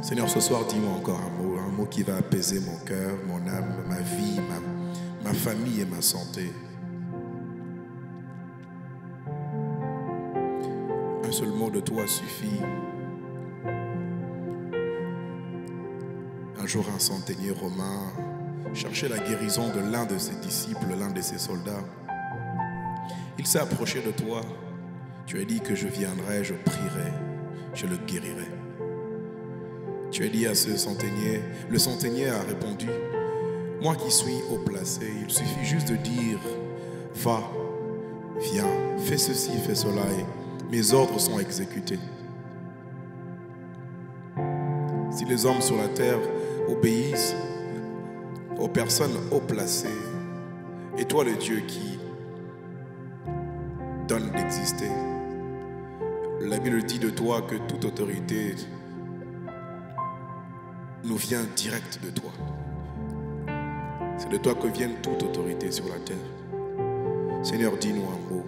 Seigneur, ce soir, dis-moi encore un mot qui va apaiser mon cœur, mon âme, ma vie, ma famille et ma santé. Un seul mot de toi suffit. Un jour, un centenier romain cherchait la guérison de l'un de ses disciples, l'un de ses soldats. Il s'est approché de toi. Tu as dit que je viendrai, je prierai, je le guérirai. Tu as dit à ce centenier, le centenier a répondu, moi qui suis haut placé, il suffit juste de dire, va, viens, fais ceci, fais cela, et mes ordres sont exécutés. Si les hommes sur la terre obéissent aux personnes haut placées, et toi le Dieu qui donne d'exister, la Bible dit de toi que toute autorité nous vient direct de toi. C'est de toi que vient toute autorité sur la terre. Seigneur, dis-nous un mot.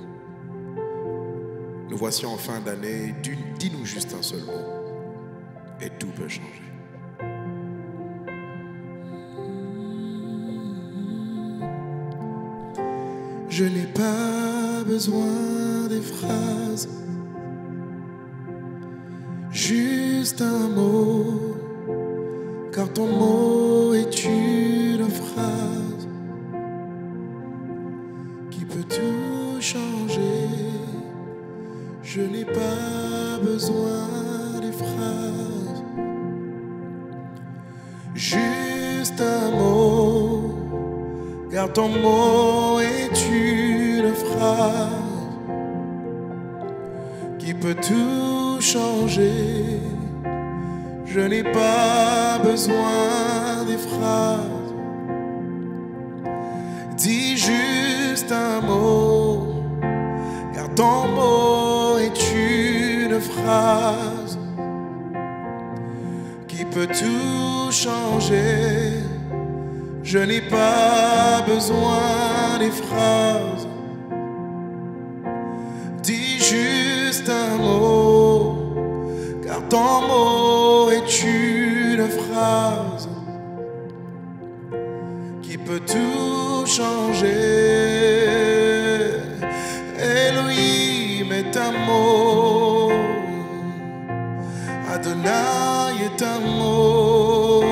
Nous voici en fin d'année. Dis-nous juste un seul mot. Et tout peut changer. Je n'ai pas besoin des phrases. Juste un mot. Car ton mot est une phrase qui peut tout changer. Je n'ai pas besoin des phrases. Juste un mot, car ton mot est une phrase qui peut tout changer. Je n'ai pas besoin des phrases. Dis juste un mot, car ton mot est une phrase qui peut tout changer. Je n'ai pas besoin des phrases. Dis juste un mot, car ton mot est une phrase qui peut tout changer. Elohim est un mot, Adonai est un mot,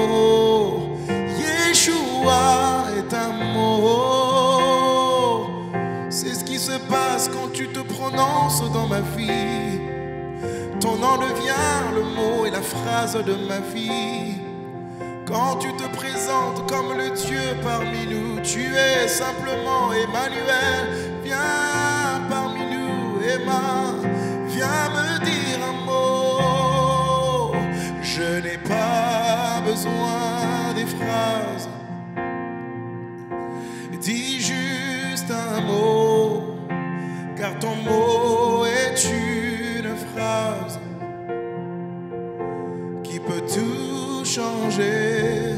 Yeshua est un mot. C'est ce qui se passe quand tu te prononces dans ma vie. Ton nom devient le mot et la phrase de ma vie. Quand tu te présentes comme le Dieu parmi nous, tu es simplement Emmanuel. Viens parmi nous, Emma, viens me dire un mot. Je n'ai pas besoin des phrases. Dis juste un mot, car ton mot est une phrase qui peut tout changer.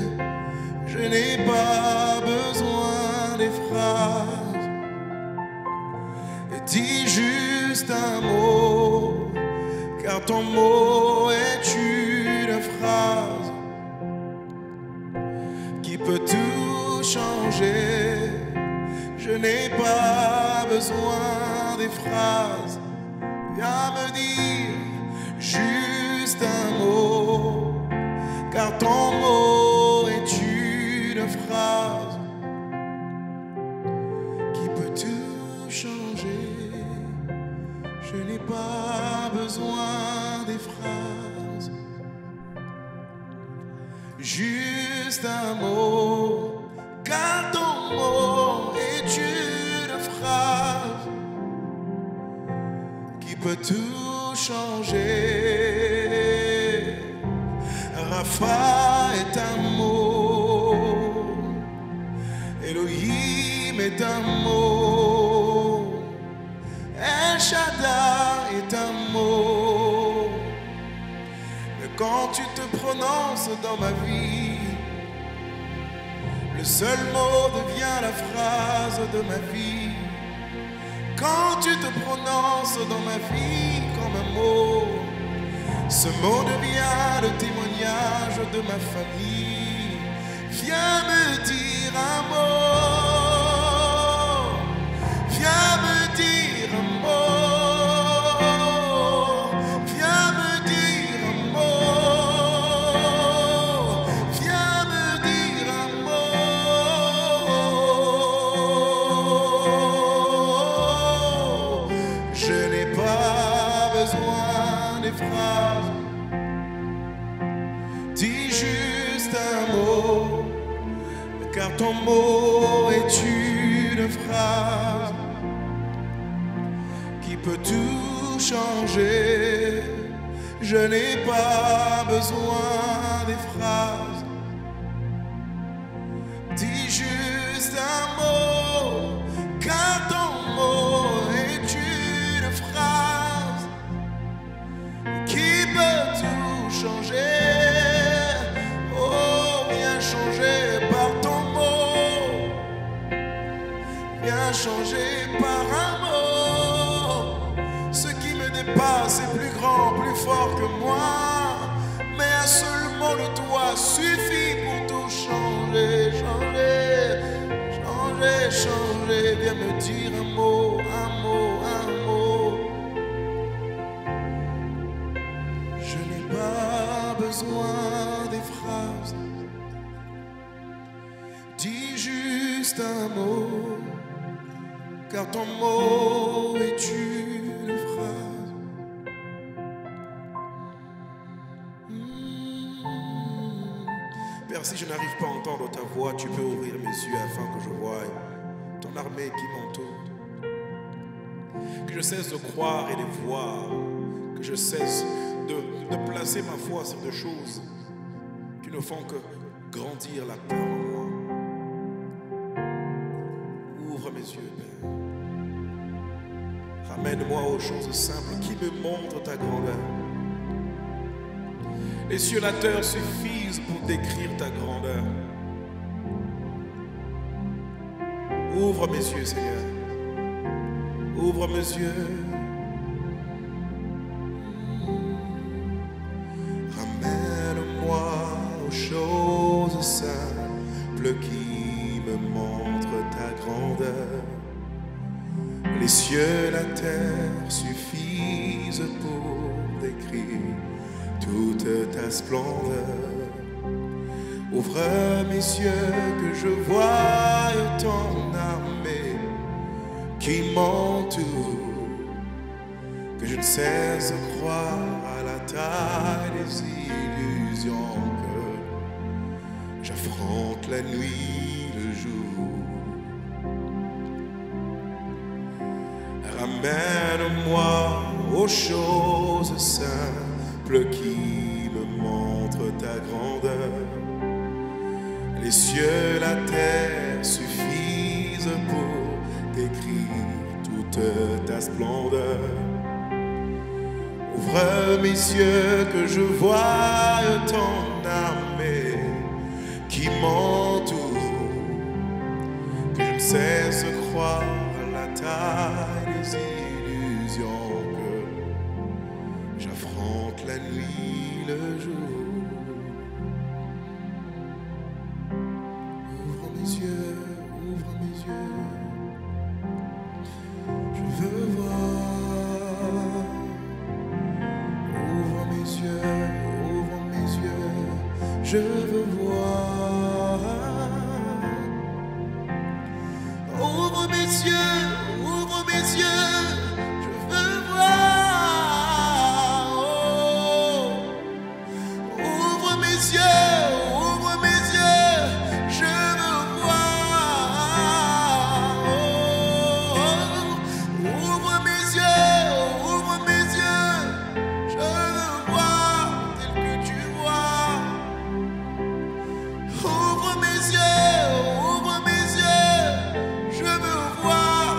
Je n'ai pas besoin des phrases. Dis juste un mot, car ton mot est une phrase qui peut tout changer. Je n'ai pas besoin des phrases. Viens me dire juste un mot, car ton mot est une phrase qui peut tout changer. Je n'ai pas besoin des phrases. Juste un mot, car ton mot est une phrase qui peut tout changer. Rapha est un mot, Elohim est un mot, El Shaddai est un mot. Mais quand tu te prononces dans ma vie, le seul mot devient la phrase de ma vie. Quand tu te prononces dans ma vie comme un mot, Ce mot devient le témoignage de ma famille. Viens me dire un mot. Viens me dire un mot. Viens me dire un mot. Viens me dire un mot. Je n'ai pas besoin des phrases. Dis juste un mot, car ton mot est une phrase qui peut tout changer. Je n'ai pas besoin des phrases. Dis juste un mot, car ton mot est une phrase qui peut tout changer. Oh, viens changer par ton mot. Viens changer par un mot. Ce qui me dépasse est plus grand, plus fort que moi. Mais un seul mot de toi suffit pour tout changer. Changer, changer, changer. Viens me dire un mot, un mot, un mot. Je n'ai pas besoin des phrases. Dis juste un mot, car ton mot est une phrase. Père, si je n'arrive pas à entendre ta voix, tu peux ouvrir mes yeux afin que je voie ton armée qui m'entoure. Que je cesse de croire et de voir, que je cesse de placer ma foi sur des choses qui ne font que grandir la peur en moi. Ouvre mes yeux, Père. Ramène-moi aux choses simples qui me montrent ta grandeur. Les cieux et la terre suffisent pour décrire ta grandeur. Ouvre mes yeux, Seigneur. Ouvre mes yeux. Ramène-moi aux choses simples qui me montrent ta grandeur. Les cieux et la terre suffisent pour décrire toute ta splendeur. Ouvre mes yeux que je voie ton armée qui m'entoure, que je ne cesse de croire à la taille des illusions, que j'affronte la nuit, le jour. Ramène-moi aux choses simples qui me montrent ta grandeur. Les cieux et la terre suffisent pour décrire toute ta splendeur. Ouvre mes yeux que je voie ton armée qui m'entoure, que je ne cesse de croire à la taille des illusions, que j'affronte la nuit, le jour. Ouvre mes yeux, ouvre mes yeux. Je veux voir. Ouvre mes yeux, ouvre mes yeux. Je veux voir. Ouvre mes yeux, ouvre mes yeux. Je veux voir. Oh. Ouvre mes yeux, ouvre mes yeux. Je veux voir. Oh. Ouvre mes yeux, ouvre mes yeux. Je veux voir tel que tu vois. Ouvre mes yeux, ouvre mes yeux. Je veux voir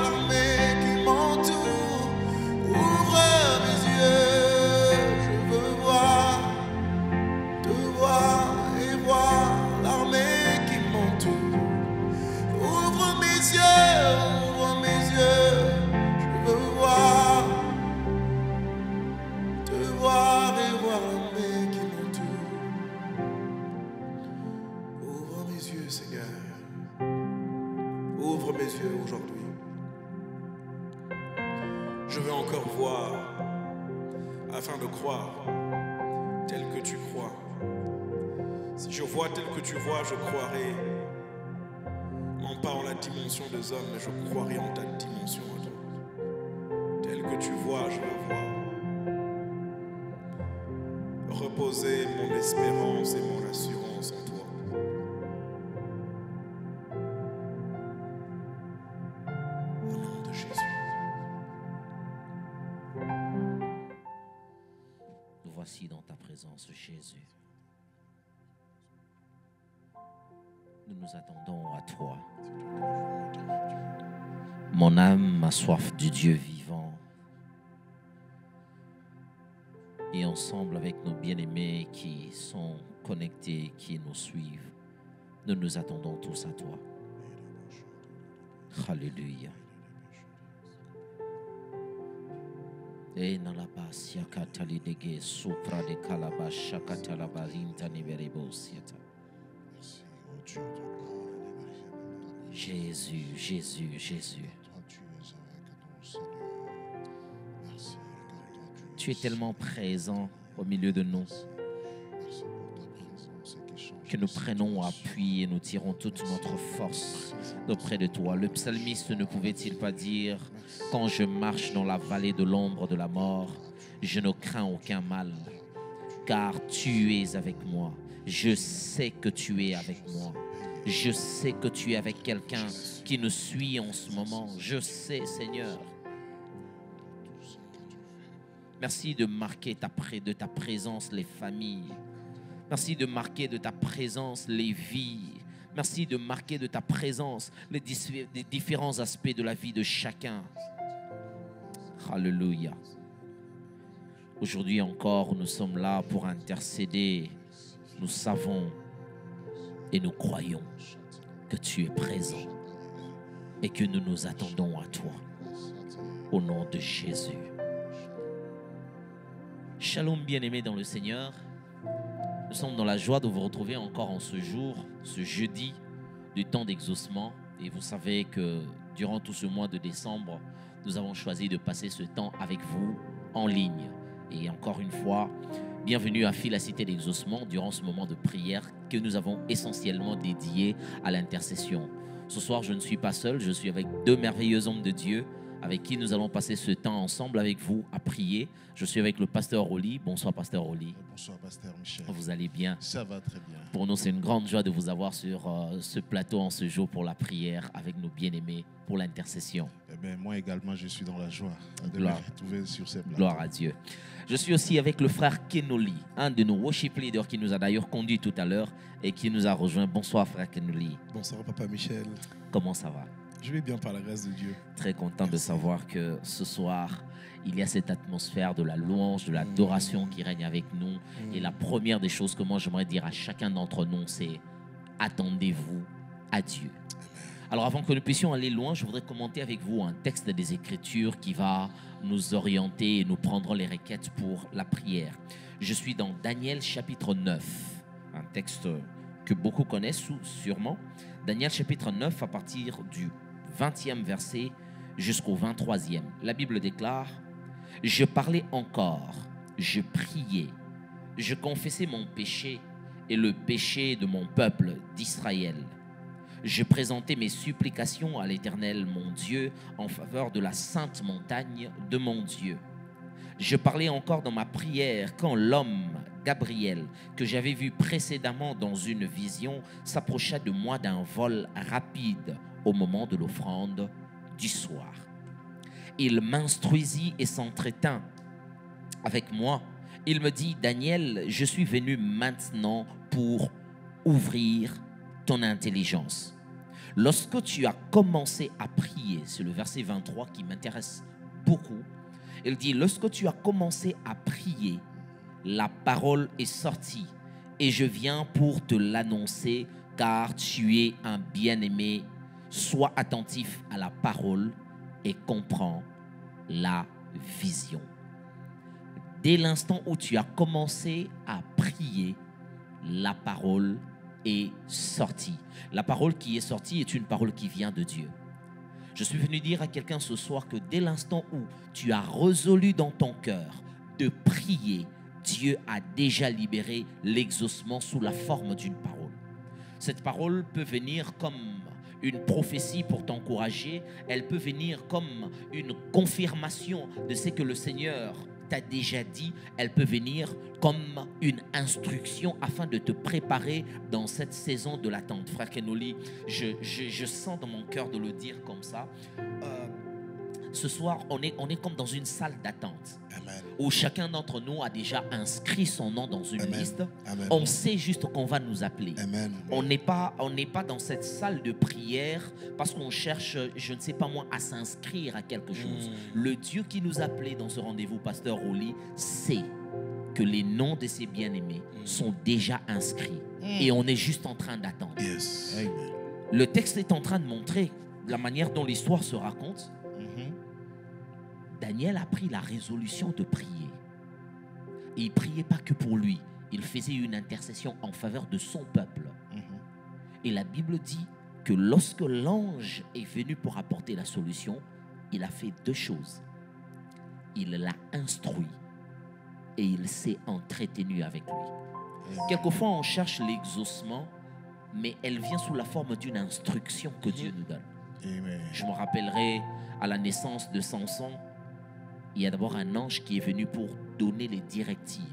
yeux aujourd'hui. Je veux encore voir afin de croire tel que tu crois. Si je vois tel que tu vois, je croirai. Non pas en la dimension des hommes, mais je croirai en ta dimension à toi. Tel que tu vois, je veux voir. Reposer mon espérance et mon assurance en toi. Au nom de Jésus. Nous voici dans ta présence, Jésus. Nous nous attendons à toi. Mon âme a soif du Dieu vivant. Et ensemble avec nos bien-aimés qui sont connectés, qui nous suivent, nous nous attendons tous à toi. Alléluia. Et dans la passe, yakatali dege supra de calabash, shakatalabarinta niveribosieta. Jésus, Jésus, Jésus. Tu es tellement présent au milieu de nous que nous prenons appui et nous tirons toute notre force d'auprès de toi. Le psalmiste ne pouvait-il pas dire: quand je marche dans la vallée de l'ombre de la mort, je ne crains aucun mal, car tu es avec moi. Je sais que tu es avec moi. Je sais que tu es avec quelqu'un qui nous suit en ce moment. Je sais, Seigneur. Merci de marquer de ta présence les familles. Merci de marquer de ta présence les vies. Merci de marquer de ta présence les différents aspects de la vie de chacun. Alléluia. Aujourd'hui encore, nous sommes là pour intercéder. Nous savons et nous croyons que tu es présent et que nous nous attendons à toi. Au nom de Jésus. Shalom bien-aimés dans le Seigneur. Nous sommes dans la joie de vous retrouver encore en ce jour, ce jeudi du temps d'exaucement. Et vous savez que durant tout ce mois de décembre, nous avons choisi de passer ce temps avec vous en ligne. Et encore une fois, bienvenue à Fil la Cité d'Exaucement durant ce moment de prière que nous avons essentiellement dédié à l'intercession. Ce soir, je ne suis pas seul, je suis avec deux merveilleux hommes de Dieu avec qui nous allons passer ce temps ensemble avec vous à prier. Je suis avec le pasteur Oli. Bonsoir, pasteur Oli. Bonsoir, pasteur Michel. Vous allez bien? Ça va très bien. Pour nous, c'est une grande joie de vous avoir sur ce plateau en ce jour pour la prière avec nos bien-aimés, pour l'intercession. Eh bien, moi également, je suis dans la joie de Gloire. me retrouver sur ces plateaux. Gloire à Dieu. Je suis aussi avec le frère Kenoli, un de nos worship leaders qui nous a d'ailleurs conduit tout à l'heure et qui nous a rejoint. Bonsoir, frère Kenoli. Bonsoir, papa Michel. Comment ça va? Je vais bien par la grâce de Dieu. Très content de savoir que ce soir, il y a cette atmosphère de la louange, de l'adoration qui règne avec nous. Et la première des choses que moi j'aimerais dire à chacun d'entre nous, c'est attendez-vous à Dieu. Alors avant que nous puissions aller loin, je voudrais commenter avec vous un texte des Écritures qui va nous orienter et nous prendre les requêtes pour la prière. Je suis dans Daniel chapitre 9, un texte que beaucoup connaissent sûrement. Daniel chapitre 9 à partir du 20e verset jusqu'au 23e. La Bible déclare: je parlais encore, je priais, je confessais mon péché et le péché de mon peuple d'Israël. Je présentais mes supplications à l'Éternel mon Dieu en faveur de la sainte montagne de mon Dieu. Je parlais encore dans ma prière quand l'homme Gabriel, que j'avais vu précédemment dans une vision, s'approcha de moi d'un vol rapide au moment de l'offrande du soir. Il m'instruisit et s'entretint avec moi. Il me dit: Daniel, je suis venu maintenant pour ouvrir ton intelligence. Lorsque tu as commencé à prier, c'est le verset 23 qui m'intéresse beaucoup. Il dit: lorsque tu as commencé à prier, la parole est sortie et je viens pour te l'annoncer, car tu es un bien-aimé. Sois attentif à la parole et comprends la vision. Dès l'instant où tu as commencé à prier, la parole est sortie. La parole qui est sortie est une parole qui vient de Dieu. Je suis venu dire à quelqu'un ce soir que dès l'instant où tu as résolu dans ton cœur de prier, Dieu a déjà libéré l'exaucement sous la forme d'une parole. Cette parole peut venir comme une prophétie pour t'encourager, elle peut venir comme une confirmation de ce que le Seigneur t'a déjà dit, elle peut venir comme une instruction afin de te préparer dans cette saison de l'attente. Frère Kenoli, je sens dans mon cœur de le dire comme ça. Ce soir, on est comme dans une salle d'attente où chacun d'entre nous a déjà inscrit son nom dans une liste. On sait juste qu'on va nous appeler. On n'est pas dans cette salle de prière parce qu'on cherche, je ne sais pas moi, à s'inscrire à quelque chose. Le Dieu qui nous a appelés dans ce rendez-vous, Pasteur Roli, sait que les noms de ses bien-aimés sont déjà inscrits et on est juste en train d'attendre. Le texte est en train de montrer la manière dont l'histoire se raconte. Daniel a pris la résolution de prier. Et il ne priait pas que pour lui. Il faisait une intercession en faveur de son peuple. Et la Bible dit que lorsque l'ange est venu pour apporter la solution, il a fait deux choses. Il l'a instruit et il s'est entretenu avec lui. Quelquefois, on cherche l'exaucement, mais elle vient sous la forme d'une instruction que Dieu nous donne. Je me rappellerai à la naissance de Samson, il y a d'abord un ange qui est venu pour donner les directives.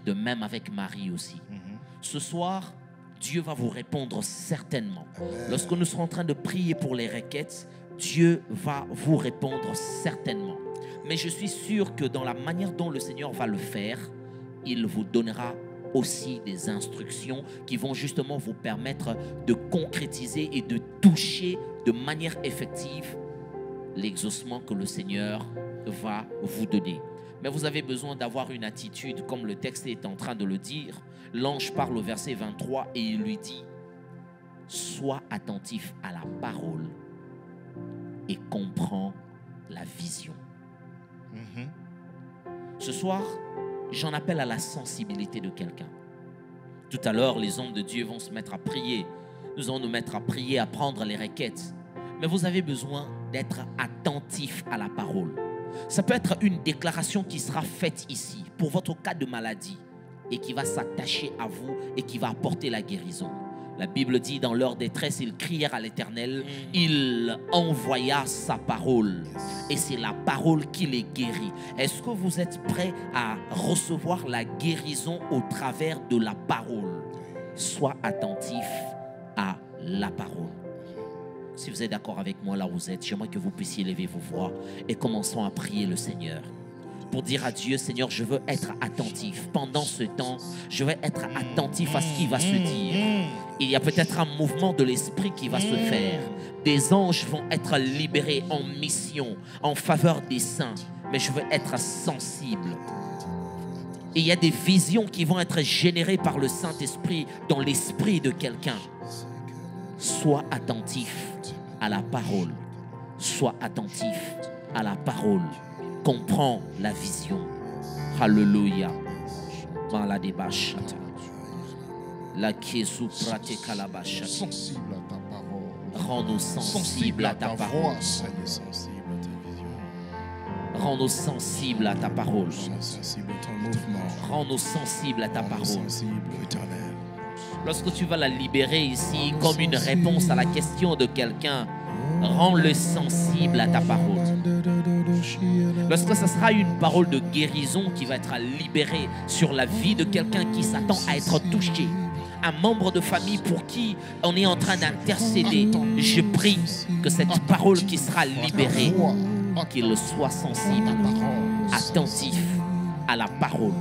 De même avec Marie aussi. Ce soir, Dieu va vous répondre certainement. Lorsque nous serons en train de prier pour les requêtes, Dieu va vous répondre certainement. Mais je suis sûr que dans la manière dont le Seigneur va le faire, il vous donnera aussi des instructions qui vont justement vous permettre de concrétiser et de toucher de manière effective l'exaucement que le Seigneur va vous donner. Mais vous avez besoin d'avoir une attitude, comme le texte est en train de le dire. L'ange parle au verset 23 et il lui dit: sois attentif à la parole et comprends la vision. Ce soir, j'en appelle à la sensibilité de quelqu'un. Tout à l'heure, les hommes de Dieu vont se mettre à prier. Nous allons nous mettre à prier, à prendre les requêtes. Mais vous avez besoin d'être attentif à la parole. Ça peut être une déclaration qui sera faite ici pour votre cas de maladie et qui va s'attacher à vous et qui va apporter la guérison. La Bible dit, dans leur détresse, ils crièrent à l'Éternel, il envoya sa parole et c'est la parole qui les guérit. Est-ce que vous êtes prêts à recevoir la guérison au travers de la parole? Sois attentif à la parole. Si vous êtes d'accord avec moi là où vous êtes, j'aimerais que vous puissiez lever vos voix et commençons à prier le Seigneur. Pour dire à Dieu, Seigneur, je veux être attentif. Pendant ce temps, je veux être attentif à ce qui va se dire. Il y a peut-être un mouvement de l'esprit qui va se faire. Des anges vont être libérés en mission, en faveur des saints. Mais je veux être sensible. Et il y a des visions qui vont être générées par le Saint-Esprit dans l'esprit de quelqu'un. Sois attentif à la parole. Sois attentif à la parole. Comprends la vision. Alléluia. Maladebashata. La Kézou prate kalabashata. Sensible à ta parole. Rends-nous sensibles à ta parole. Rends-nous sensibles à ta parole. Rends-nous sensibles à ta parole. Lorsque tu vas la libérer ici comme une réponse à la question de quelqu'un, rends-le sensible à ta parole. Lorsque ce sera une parole de guérison qui va être libérée sur la vie de quelqu'un qui s'attend à être touché, un membre de famille pour qui on est en train d'intercéder, je prie que cette parole qui sera libérée, qu'il soit sensible, attentif à la parole.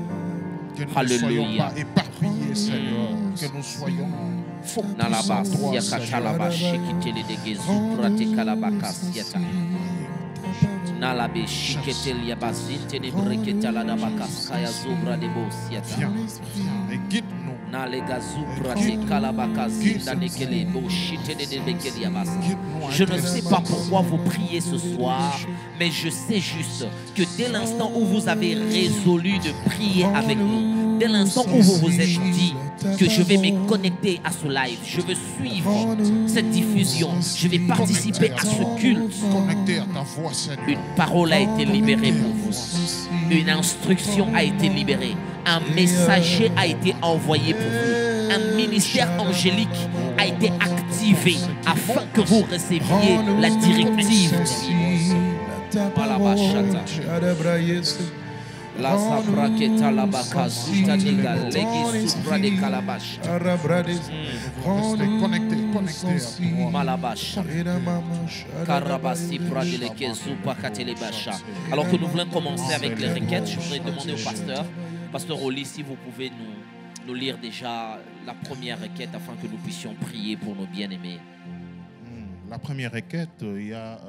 Que nous ne soyons pas éparpillés, Seigneur. Que nous soyons focus Je ne sais pas pourquoi vous priez ce soir, mais je sais juste que dès l'instant où vous avez résolu de prier avec nous, dès l'instant où vous vous êtes dit que je vais me connecter à ce live, je veux suivre cette diffusion, je vais participer à ce culte, une parole a été libérée pour vous, une instruction a été libérée, un messager a été envoyé pour vous, un ministère angélique a été activé afin que vous receviez la directive. La sapraketa la bakazuta nega legi supra de calabash. Connectez. Malabash. Karabasi pradeleke supa katelebasha. Alors que nous voulons commencer avec les requêtes, je voudrais demander au pasteur Oli, si vous pouvez nous lire déjà la première requête afin que nous puissions prier pour nos bien-aimés. La première requête, il y a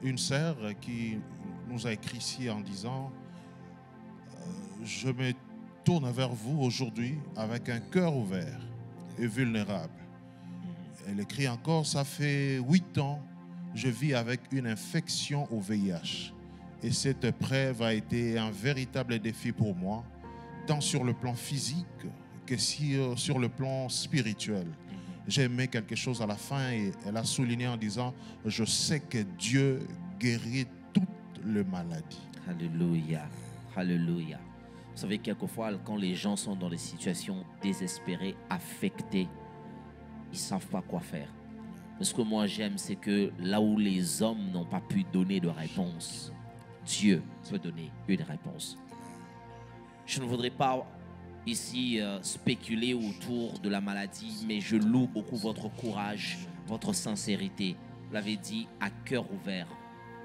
une sœur qui nous a écrit ici en disant je me tourne vers vous aujourd'hui avec un cœur ouvert et vulnérable. Elle écrit encore, ça fait 8 ans, je vis avec une infection au VIH et cette épreuve a été un véritable défi pour moi, tant sur le plan physique que sur le plan spirituel. J'ai aimé quelque chose à la fin et elle a souligné en disant je sais que Dieu guérit toutes les maladies. Alléluia, alléluia. Vous savez, quelquefois, quand les gens sont dans des situations désespérées, affectées, ils ne savent pas quoi faire. Mais ce que moi j'aime, c'est que là où les hommes n'ont pas pu donner de réponse, Dieu peut donner une réponse. Je ne voudrais pas ici spéculer autour de la maladie, mais je loue beaucoup votre courage, votre sincérité. Vous l'avez dit à cœur ouvert.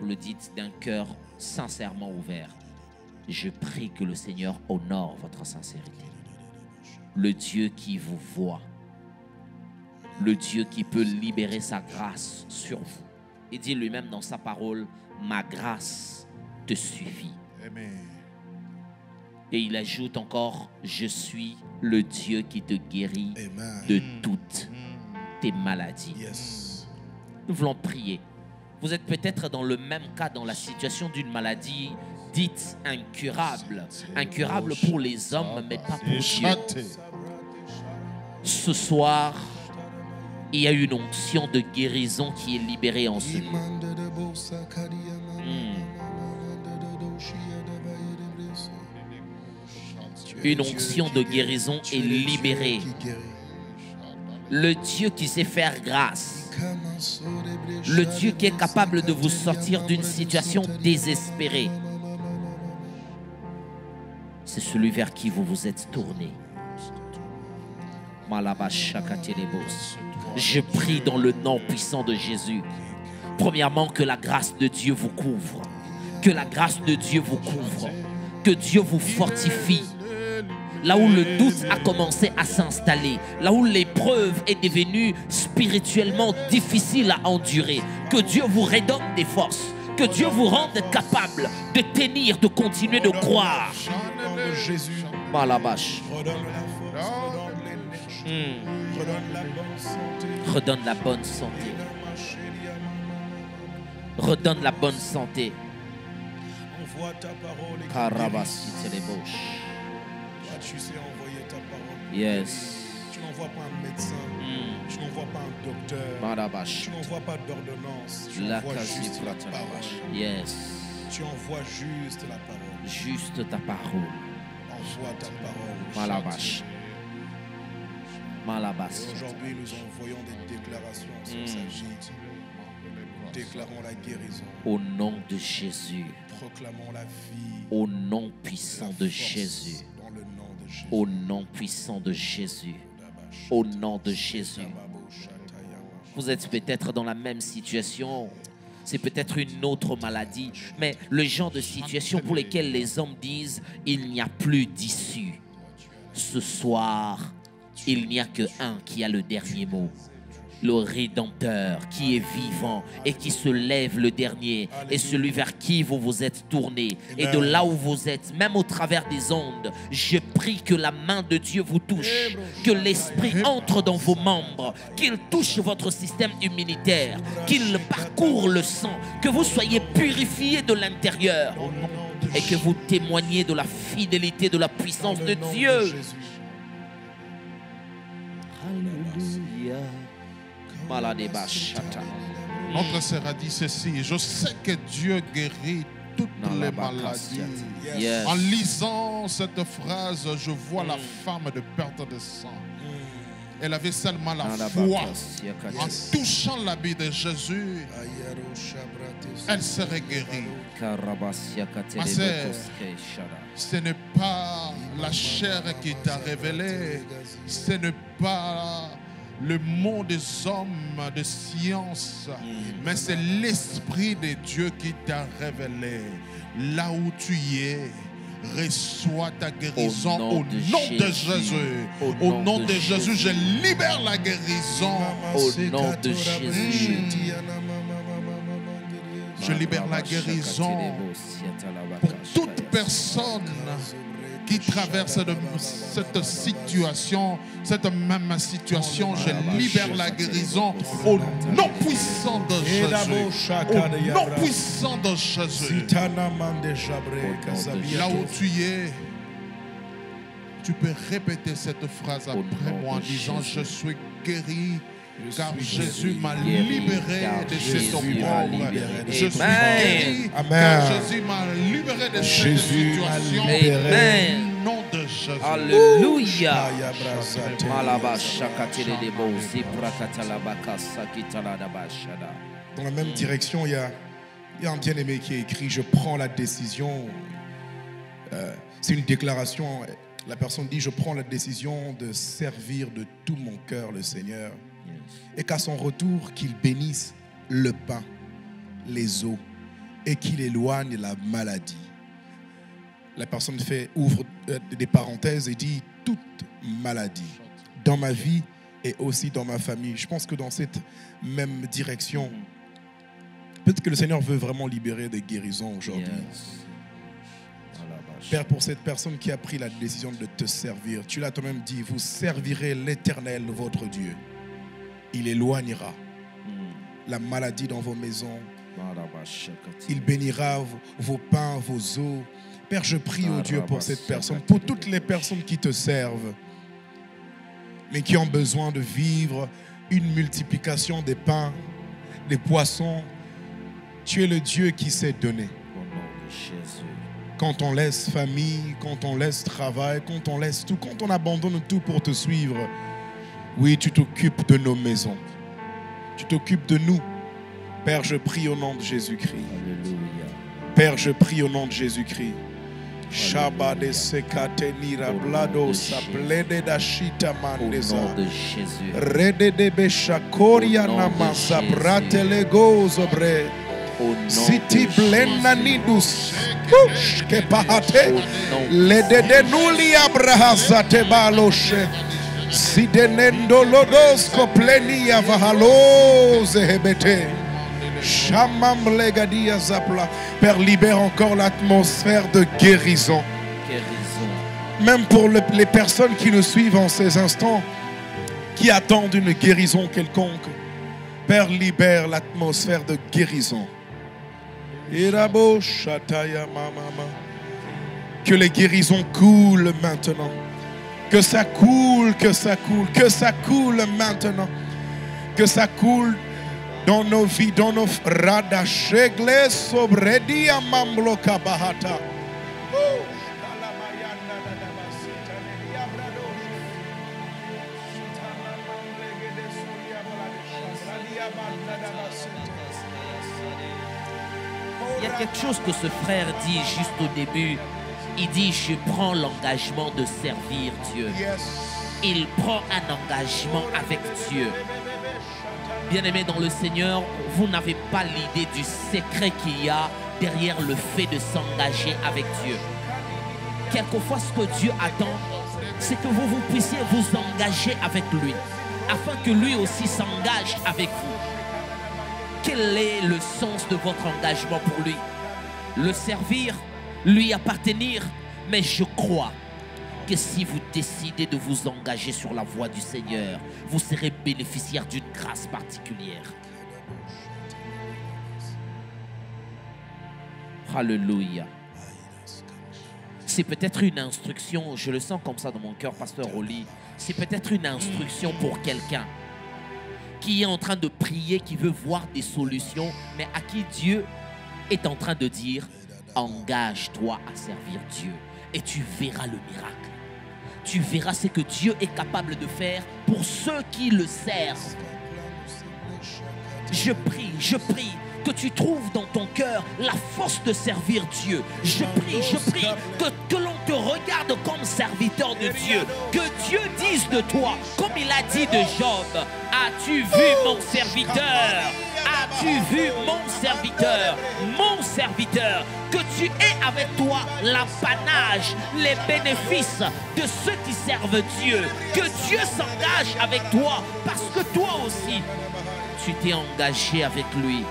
Vous le dites d'un cœur sincèrement ouvert. Je prie que le Seigneur honore votre sincérité. Le Dieu qui vous voit, le Dieu qui peut libérer sa grâce sur vous. Il dit lui-même dans sa parole, ma grâce te suffit. Amen. Et il ajoute encore, je suis le Dieu qui te guérit de toutes tes maladies. Nous voulons prier. Vous êtes peut-être dans le même cas, dans la situation d'une maladie dite incurable. Incurable pour les hommes, mais pas pour Dieu. Ce soir, il y a une onction de guérison qui est libérée en ce lieu. Une onction de guérison est libérée. Le Dieu qui sait faire grâce, le Dieu qui est capable de vous sortir d'une situation désespérée, c'est celui vers qui vous vous êtes tourné. Je prie dans le nom puissant de Jésus. Premièrement, que la grâce de Dieu vous couvre. Que la grâce de Dieu vous couvre. Que Dieu vous fortifie. Là où le doute a commencé à s'installer, là où l'épreuve est devenue spirituellement difficile à endurer, que Dieu vous redonne des forces, que Dieu vous rende capable de tenir, de continuer de croire. Jésus. Malabash. Redonne la bonne santé. Redonne la bonne santé. Envoie ta parole. Karabasi telebosh. Tu sais envoyer ta parole. Yes. Tu n'envoies pas un médecin. Tu n'envoies pas un docteur. Marabash. Tu n'envoies pas d'ordonnance. Tu La envoies juste la parole. Yes. Tu envoies juste la parole. Juste ta parole. Envoie ta parole. Malabash. Malabash. Aujourd'hui, nous envoyons des déclarations sur sa vie. Déclarons la guérison. Au nom de Jésus. Proclamons la vie. Au nom puissant de Jésus. Dans le nom de Jésus. Au nom puissant de Jésus. Au nom de Jésus. Vous êtes peut-être dans la même situation. C'est peut-être une autre maladie. Mais le genre de situation pour lesquelles les hommes disent il n'y a plus d'issue. Ce soir, il n'y a qu'un qui a le dernier mot. Le Rédempteur qui est vivant et qui se lève le dernier est celui vers qui vous vous êtes tourné. Et de là où vous êtes, même au travers des ondes, je prie que la main de Dieu vous touche, que l'Esprit entre dans vos membres, qu'il touche votre système immunitaire, qu'il parcourt le sang, que vous soyez purifiés de l'intérieur et que vous témoigniez de la fidélité, de la puissance de Dieu. Alléluia. Notre sœur a dit ceci: je sais que Dieu guérit toutes les maladies. Yes. En lisant cette phrase, je vois la femme de perte de sang. Elle avait seulement la foi. En touchant l'habit de Jésus, elle serait guérie. Ma sœur, ce n'est pas la chair qui t'a révélé, ce n'est pas le mot des hommes de science, mais c'est l'Esprit de Dieu qui t'a révélé. Là où tu es, reçois ta guérison au nom de Jésus. Au nom de Jésus, je libère la guérison. Au nom de Jésus. Je libère la guérison pour toute personne qui traverse cette situation, cette même situation. Je libère la guérison au nom puissant de Jésus. Au nom puissant de Jésus. Là où tu es, tu peux répéter cette phrase après moi en disant: je suis guéri, car Jésus m'a libéré de cette opprobre. Je suis guéri, car Jésus m'a libéré de cette situation. Amen. Au nom de Jésus. Alléluia. Dans la même direction, il y a un bien-aimé qui a écrit: je prends la décision. C'est une déclaration. La personne dit: je prends la décision de servir de tout mon cœur le Seigneur. Et qu'à son retour, qu'il bénisse le pain, les eaux, et qu'il éloigne la maladie. La personne ouvre des parenthèses et dit: toute maladie dans ma vie et aussi dans ma famille. Je pense que dans cette même direction, peut-être que le Seigneur veut vraiment libérer des guérisons aujourd'hui. Père, pour cette personne qui a pris la décision de te servir, tu l'as toi-même dit: vous servirez l'Éternel, votre Dieu. Il éloignera la maladie dans vos maisons. Il bénira vos pains, vos eaux. Père, je prie, oh Dieu, pour cette personne, pour toutes les personnes qui te servent, mais qui ont besoin de vivre une multiplication des pains, des poissons. Tu es le Dieu qui sait donner. Quand on laisse famille, quand on laisse travail, quand on laisse tout, quand on abandonne tout pour te suivre, oui, tu t'occupes de nos maisons. Tu t'occupes de nous. Père, je prie au nom de Jésus-Christ. Père, je prie au nom de Jésus-Christ. Shabade sekatenira blado saplede dashita mandeza. Rede de beshakoria namasa bratele gozobre. Siti blenda nidus. Ke pahate. Lede de nuli abrahasate baloshe. Sidenendo lodos koplenia vahaloze hebete. Père, libère encore l'atmosphère de guérison. Même pour les personnes qui nous suivent en ces instants, qui attendent une guérison quelconque. Père, libère l'atmosphère de guérison. Que les guérisons coulent maintenant. Que ça coule, que ça coule, que ça coule maintenant. Que ça coule dans nos vies, dans nos radashegle sobredia mamblo kabahata. Il y a quelque chose que ce frère dit juste au début. Il dit: je prends l'engagement de servir Dieu. Il prend un engagement avec Dieu. Bien-aimés dans le Seigneur, vous n'avez pas l'idée du secret qu'il y a derrière le fait de s'engager avec Dieu. Quelquefois, ce que Dieu attend, c'est que vous puissiez vous engager avec lui. afin que lui aussi s'engage avec vous. Quel est le sens de votre engagement pour lui? Le servir, lui appartenir, mais je crois que si vous décidez de vous engager sur la voie du Seigneur, vous serez bénéficiaire d'une grâce particulière. Alléluia. C'est peut-être une instruction, je le sens comme ça dans mon cœur, pasteur Oli. C'est peut-être une instruction pour quelqu'un qui est en train de prier, qui veut voir des solutions, mais à qui Dieu est en train de dire, engage-toi à servir Dieu et tu verras le miracle. Tu verras ce que Dieu est capable de faire pour ceux qui le servent. Je prie que tu trouves dans ton cœur la force de servir Dieu. Je prie que l'on te regarde comme serviteur de Dieu. Que Dieu dise de toi, comme il a dit de Job, as-tu vu mon serviteur? As-tu vu mon serviteur? Mon serviteur, que tu aies avec toi l'apanage, les bénéfices de ceux qui servent Dieu. Que Dieu s'engage avec toi parce que toi aussi, tu t'es engagé avec lui.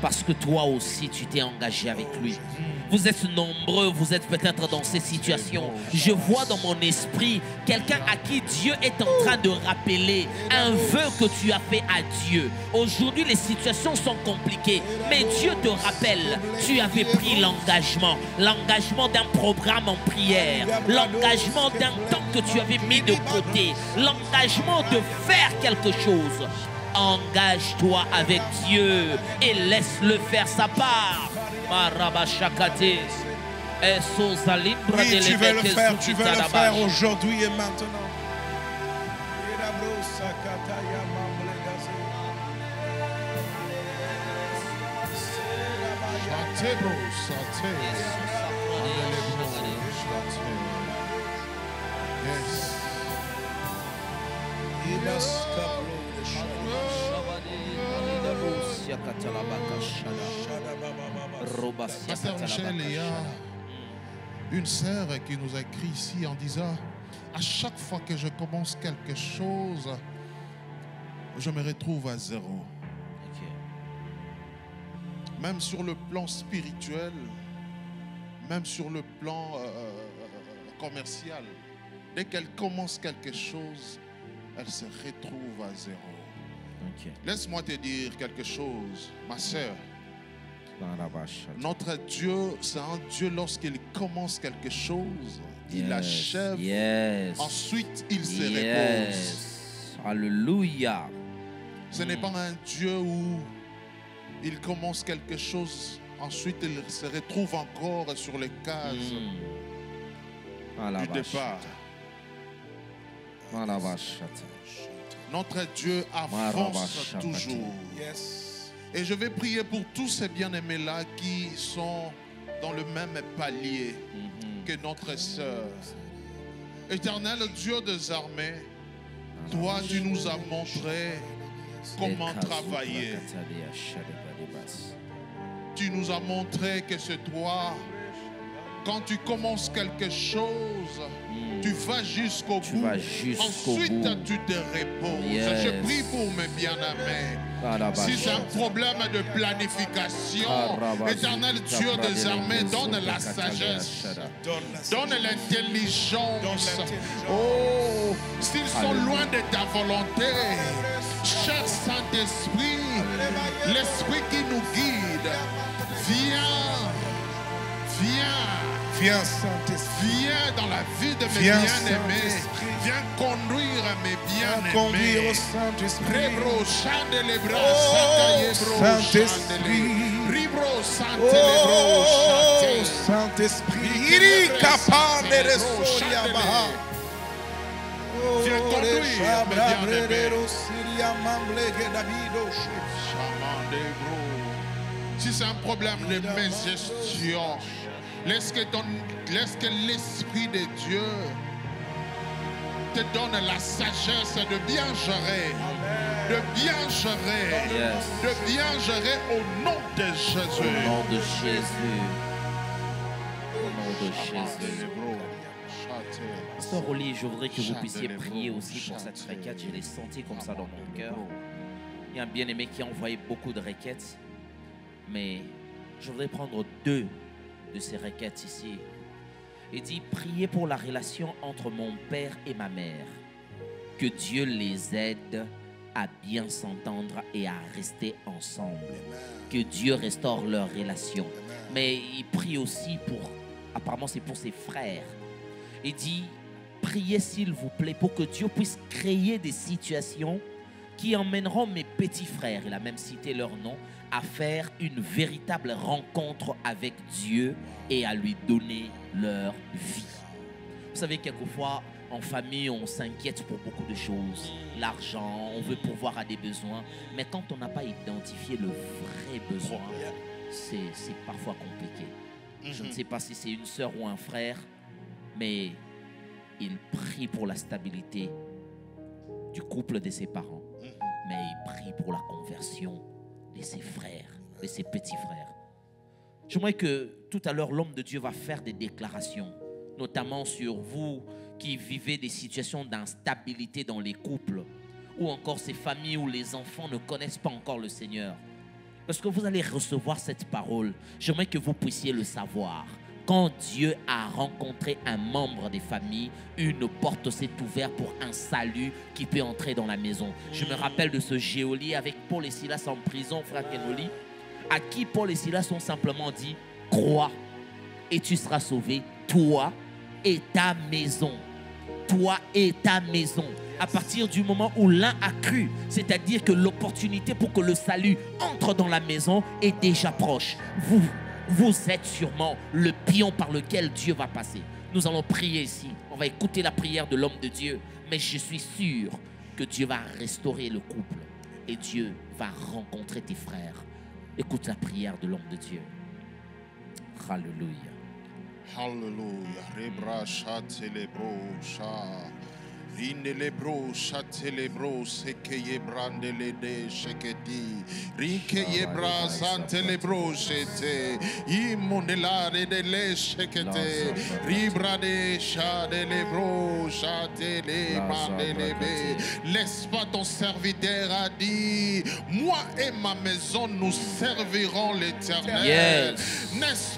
Parce que toi aussi, tu t'es engagé avec lui. Vous êtes nombreux, vous êtes peut-être dans ces situations. Je vois dans mon esprit quelqu'un à qui Dieu est en train de rappeler un vœu que tu as fait à Dieu. Aujourd'hui, les situations sont compliquées, mais Dieu te rappelle, tu avais pris l'engagement d'un programme en prière, l'engagement d'un temps que tu avais mis de côté, l'engagement de faire quelque chose. Engage-toi avec Dieu et laisse-le faire sa part. Oui, tu veux le faire aujourd'hui et maintenant. Pasteur Michel, il y a une sœur qui nous a écrit ici en disant, à chaque fois que je commence quelque chose, je me retrouve à zéro. Même sur le plan spirituel, même sur le plan commercial, dès qu'elle commence quelque chose, elle se retrouve à zéro. Laisse-moi te dire quelque chose, ma sœur. Notre Dieu, c'est un Dieu lorsqu'il commence quelque chose, il achève, ensuite il se repose. Alléluia. Ce n'est pas un Dieu où il commence quelque chose, ensuite il se retrouve encore sur les cases du départ. Notre Dieu avance toujours. Et je vais prier pour tous ces bien-aimés-là qui sont dans le même palier que notre sœur. Éternel Dieu des armées, toi tu nous as montré comment travailler. Tu nous as montré que c'est toi, quand tu commences quelque chose, tu vas jusqu'au bout. Ensuite, tu te reposes. Je prie pour mes bien-aimés. Si c'est un problème de planification, éternel Dieu des armées, donne la sagesse, donne l'intelligence. Oh, s'ils sont loin de ta volonté, cher Saint-Esprit, l'Esprit qui nous guide, viens Saint-Esprit, viens dans la vie de mes bien-aimés, viens conduire mes bien-aimés. Saint-Esprit, il est capable de ressortir. Viens conduire mes bien-aimés. Si c'est un problème de gestion, laisse que l'Esprit de Dieu te donne la sagesse de bien gérer, au nom de Jésus. Au nom de Jésus. Au nom de Jésus. Pasteur Oli, je voudrais que vous puissiez prier aussi pour cette requête. Je l'ai senti comme ça dans mon cœur. Il y a un bien-aimé qui a envoyé beaucoup de requêtes, mais je voudrais prendre 2 de ces requêtes ici. Il dit, priez pour la relation entre mon père et ma mère. Que Dieu les aide à bien s'entendre et à rester ensemble. Que Dieu restaure leur relation. Mais il prie aussi pour, apparemment c'est pour ses frères. Il dit, priez s'il vous plaît pour que Dieu puisse créer des situations qui emmèneront mes petits frères, il a même cité leur nom, à faire une véritable rencontre avec Dieu et à lui donner leur vie. Vous savez, quelquefois, en famille, on s'inquiète pour beaucoup de choses. L'argent, on veut pourvoir à des besoins. Mais quand on n'a pas identifié le vrai besoin, c'est parfois compliqué. Je ne sais pas si c'est une sœur ou un frère, mais il prie pour la stabilité du couple de ses parents. Mais il prie pour la conversion de ses frères, de ses petits frères. J'aimerais que tout à l'heure, l'homme de Dieu va faire des déclarations, notamment sur vous qui vivez des situations d'instabilité dans les couples, ou encore ces familles où les enfants ne connaissent pas encore le Seigneur. Parce que vous allez recevoir cette parole, j'aimerais que vous puissiez le savoir. Quand Dieu a rencontré un membre des familles, une porte s'est ouverte pour un salut qui peut entrer dans la maison. Je me rappelle de ce geôlier avec Paul et Silas en prison, frère Kenoli, à qui Paul et Silas ont simplement dit, crois et tu seras sauvé, toi et ta maison. Toi et ta maison. À partir du moment où l'un a cru, c'est-à-dire que l'opportunité pour que le salut entre dans la maison est déjà proche. Vous êtes sûrement le pion par lequel Dieu va passer. Nous allons prier ici. On va écouter la prière de l'homme de Dieu. Mais je suis sûr que Dieu va restaurer le couple. Et Dieu va rencontrer tes frères. Écoute la prière de l'homme de Dieu. Alléluia. Hallelujah. Rebra chatelebro cha. Rinelebro chatelebro sekeye brandele de shekedi. Rinkeye brazantelebro chete. Imonelare de le shekete. Ribra de chadelebro chatele mandelebe. Laisse pas ton serviteur a dit, moi et ma maison nous servirons l'Éternel. Yes. N'est-ce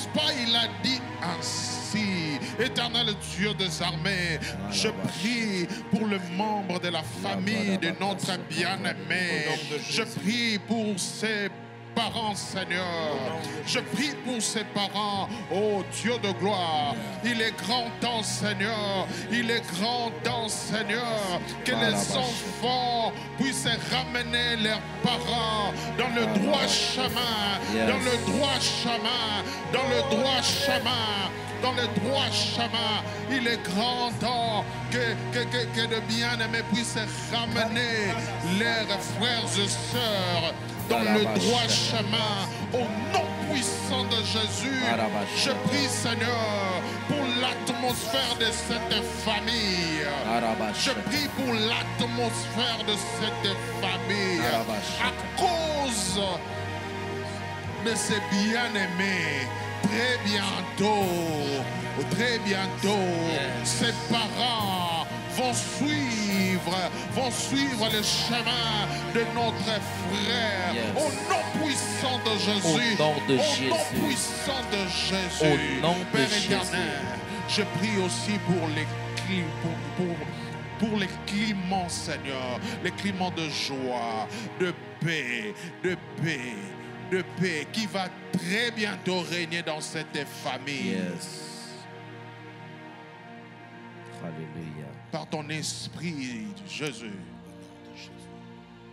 pas, il a dit ainsi. Éternel Dieu des armées, je prie pour le membre de la famille de notre bien-aimé. Je prie pour ses parents, Seigneur. Je prie pour ses parents, oh Dieu de gloire. Il est grand temps, Seigneur. Il est grand temps, Seigneur, que les enfants puissent ramener leurs parents dans le droit chemin, dans le droit chemin, dans le droit chemin. Dans le droit chemin, il est grand temps que de bien-aimés puissent ramener leurs frères et sœurs dans le droit chemin. Au nom puissant de Jésus, je prie, Seigneur, pour l'atmosphère de cette famille. Je prie pour l'atmosphère de cette famille. À cause de ces bien-aimés, très bientôt, ses parents vont suivre le chemin de notre frère. Au nom puissant de Jésus. Au nom de Jésus. Jésus. Au nom puissant de Jésus. Au nom de Père Jésus. éternel, je prie aussi pour les climats, Seigneur, les climats de joie, de paix, qui va très bientôt régner dans cette famille. Yes. Alléluia. Par ton esprit, Jésus.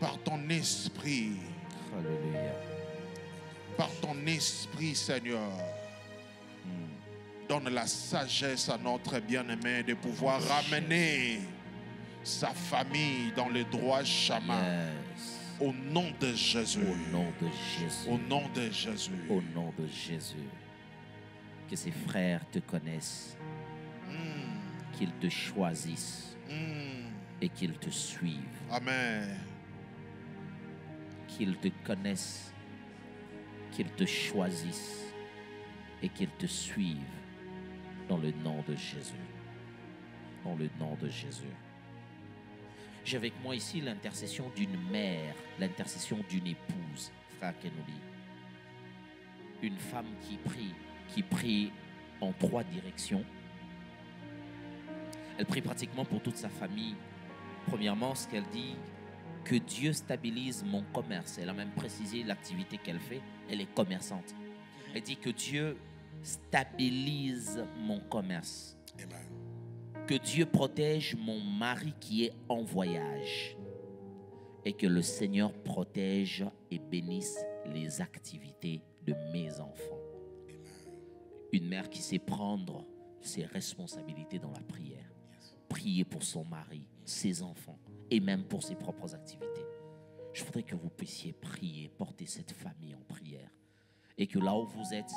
Par ton esprit. Alléluia. Par ton esprit, Seigneur. Donne la sagesse à notre bien-aimé de pouvoir ramener sa famille dans le droit chemin. Yes. Au nom de Jésus. Au nom de Jésus. Au nom de Jésus. Au nom de Jésus. Que ses frères te connaissent. Qu'ils te choisissent. Et qu'ils te suivent. Amen. Qu'ils te connaissent. Qu'ils te choisissent. Et qu'ils te suivent. Dans le nom de Jésus. Dans le nom de Jésus. J'ai avec moi ici l'intercession d'une mère, l'intercession d'une épouse, frère Kenobi. Une femme qui prie en 3 directions. Elle prie pratiquement pour toute sa famille. Premièrement, ce qu'elle dit, que Dieu stabilise mon commerce. Elle a même précisé l'activité qu'elle fait. Elle est commerçante. Elle dit que Dieu stabilise mon commerce. Amen. Que Dieu protège mon mari qui est en voyage. Et que le Seigneur protège et bénisse les activités de mes enfants. Une mère qui sait prendre ses responsabilités dans la prière. Prier pour son mari, ses enfants et même pour ses propres activités. Je voudrais que vous puissiez prier, porter cette famille en prière. Et que là où vous êtes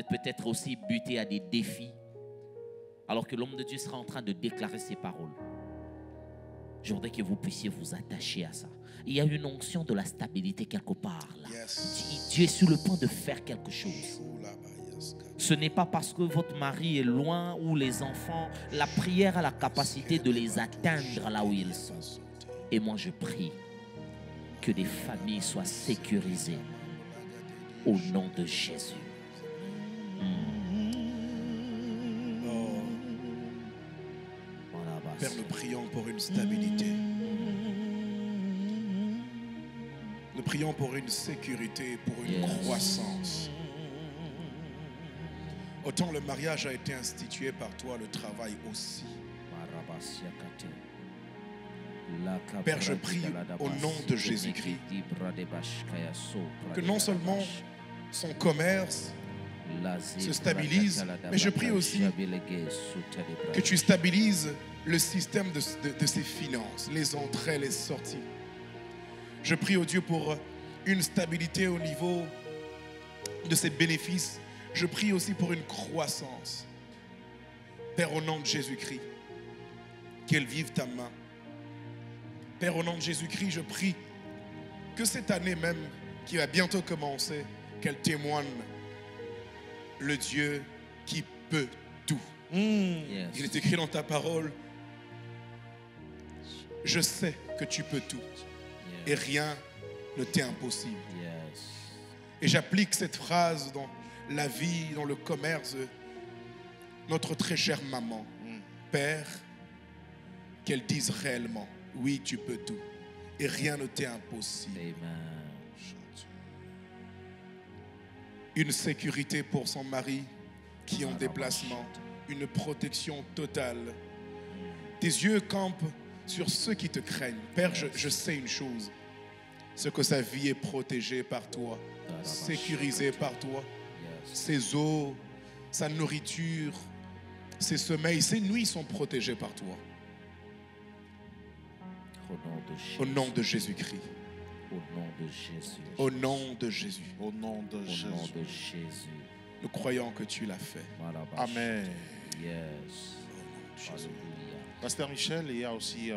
peut-être aussi buté à des défis, alors que l'homme de Dieu sera en train de déclarer ses paroles. Je voudrais que vous puissiez vous attacher à ça. Il y a une onction de la stabilité quelque part là. Yes. Dieu est sur le point de faire quelque chose. Ce n'est pas parce que votre mari est loin ou les enfants, la prière a la capacité de les atteindre là où ils sont. Et moi je prie que des familles soient sécurisées au nom de Jésus. Oh, Voilà, bah, Père, nous prions pour une stabilité. Nous prions pour une sécurité, pour une Yes. croissance. Autant le mariage a été institué par toi, le travail aussi. Père, je prie au nom de Jésus-Christ que non seulement son commerce se stabilise, mais je prie aussi que tu stabilises le système de ses finances, les entrées, les sorties. Je prie au Dieu pour une stabilité au niveau de ses bénéfices. Je prie aussi pour une croissance. Père, au nom de Jésus-Christ, qu'elle vive ta main. Père, au nom de Jésus-Christ, je prie que cette année même, qui va bientôt commencer, qu'elle témoigne le Dieu qui peut tout. Yes. Il est écrit dans ta parole, je sais que tu peux tout et rien ne t'est impossible. Yes. Et j'applique cette phrase dans la vie, dans le commerce de notre très chère maman. Père, qu'elle dise réellement, oui, tu peux tout et rien ne t'est impossible. Amen. Une sécurité pour son mari qui est en déplacement, une protection totale. Tes yeux campent sur ceux qui te craignent. Père, je sais une chose, c'est que sa vie est protégée par toi, sécurisée par toi. Ses eaux, sa nourriture, ses sommeils, ses nuits sont protégés par toi. Au nom de Jésus-Christ. Au nom de Jésus. Au nom de Jésus. Au nom de Au nom Jésus. de Jésus. Nous croyons que tu l'as fait. Amen. Yes. Alléluia. Pasteur Michel, il y a aussi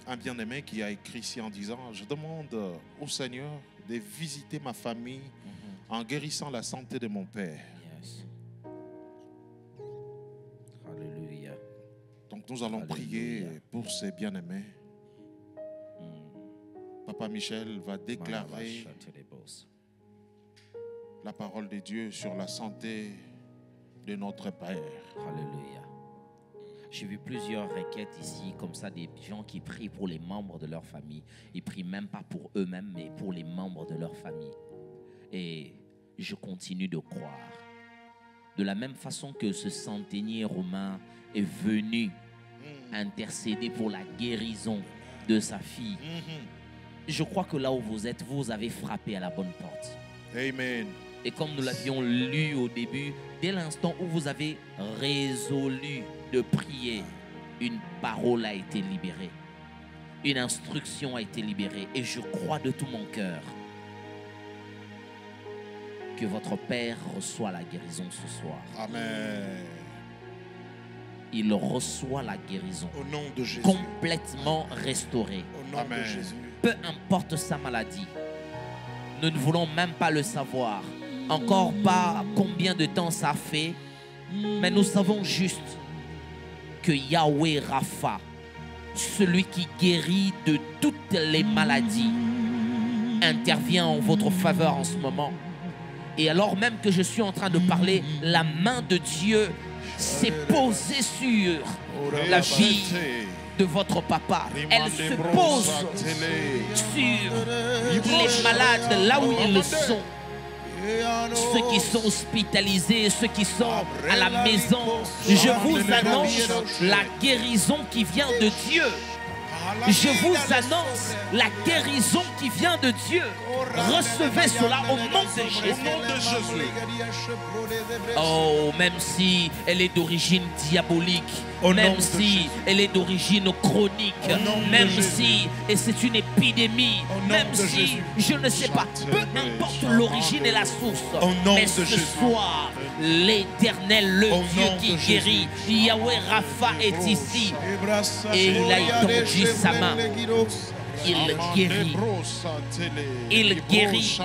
un bien-aimé qui a écrit ici en disant, je demande au Seigneur de visiter ma famille en guérissant la santé de mon père. Yes. Alléluia. Donc nous allons Alléluia. prier pour ces bien-aimés. Papa Michel va déclarer la parole de Dieu sur la santé de notre Père. Alléluia. J'ai vu plusieurs requêtes ici, comme ça, des gens qui prient pour les membres de leur famille. Ils prient même pas pour eux-mêmes, mais pour les membres de leur famille. Et je continue de croire. De la même façon que ce centenier romain est venu intercéder pour la guérison de sa fille, je crois que là où vous êtes, vous avez frappé à la bonne porte. Amen. Et comme nous l'avions lu au début, dès l'instant où vous avez résolu de prier, une parole a été libérée. Une instruction a été libérée. Et je crois de tout mon cœur que votre Père reçoit la guérison ce soir. Amen. Il reçoit la guérison. Au nom de Jésus. Complètement restaurée. Au nom Amen. de Jésus. Peu importe sa maladie, nous ne voulons même pas le savoir. Encore pas combien de temps ça fait, Mais nous savons juste que Yahweh Rapha, celui qui guérit de toutes les maladies, intervient en votre faveur en ce moment. Et alors même que je suis en train de parler, la main de Dieu s'est posée sur la vie de votre papa. Elle se pose sur les malades là où ils sont. Ceux qui sont hospitalisés, ceux qui sont à la maison. Je vous annonce la guérison qui vient de Dieu. Je vous annonce la guérison qui vient de Dieu. Recevez cela au nom de Jésus. Oh, même si elle est d'origine diabolique, même si elle est d'origine chronique, même si c'est une épidémie, même si je ne sais pas, peu importe l'origine et la source, mais ce soir, l'Éternel, le Dieu qui guérit, Yahweh Rapha est ici et il a étendu sa main. Il guérit. Il guérit.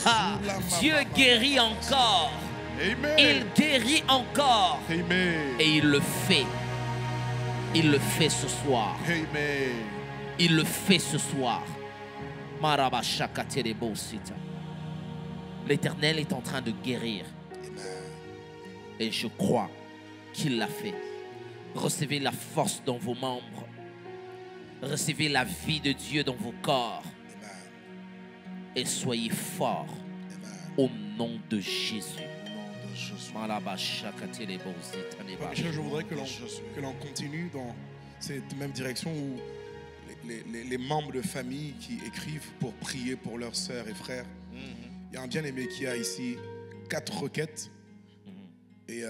Ah, Dieu guérit encore. Il guérit encore. Et il le fait. Il le fait ce soir. Il le fait ce soir. L'Éternel est en train de guérir. Et je crois qu'il l'a fait. Recevez la force dans vos membres. Recevez la vie de Dieu dans vos corps. Et soyez forts. Au nom de Jésus. Je voudrais que l'on continue dans cette même direction où les membres de famille qui écrivent pour prier pour leurs sœurs et frères. Il y a un bien-aimé qui a ici 4 requêtes. Et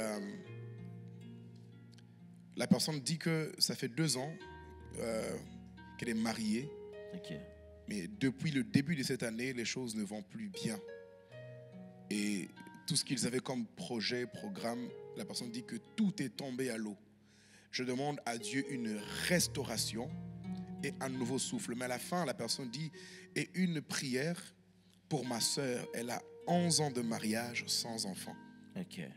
la personne dit que ça fait 2 ans qu'elle est mariée. Okay. Mais depuis le début de cette année, les choses ne vont plus bien. Et tout ce qu'ils avaient comme projet, programme, la personne dit que tout est tombé à l'eau. Je demande à Dieu une restauration et un nouveau souffle. Mais à la fin, la personne dit, et une prière pour ma sœur. Elle a 11 ans de mariage sans enfant. Okay.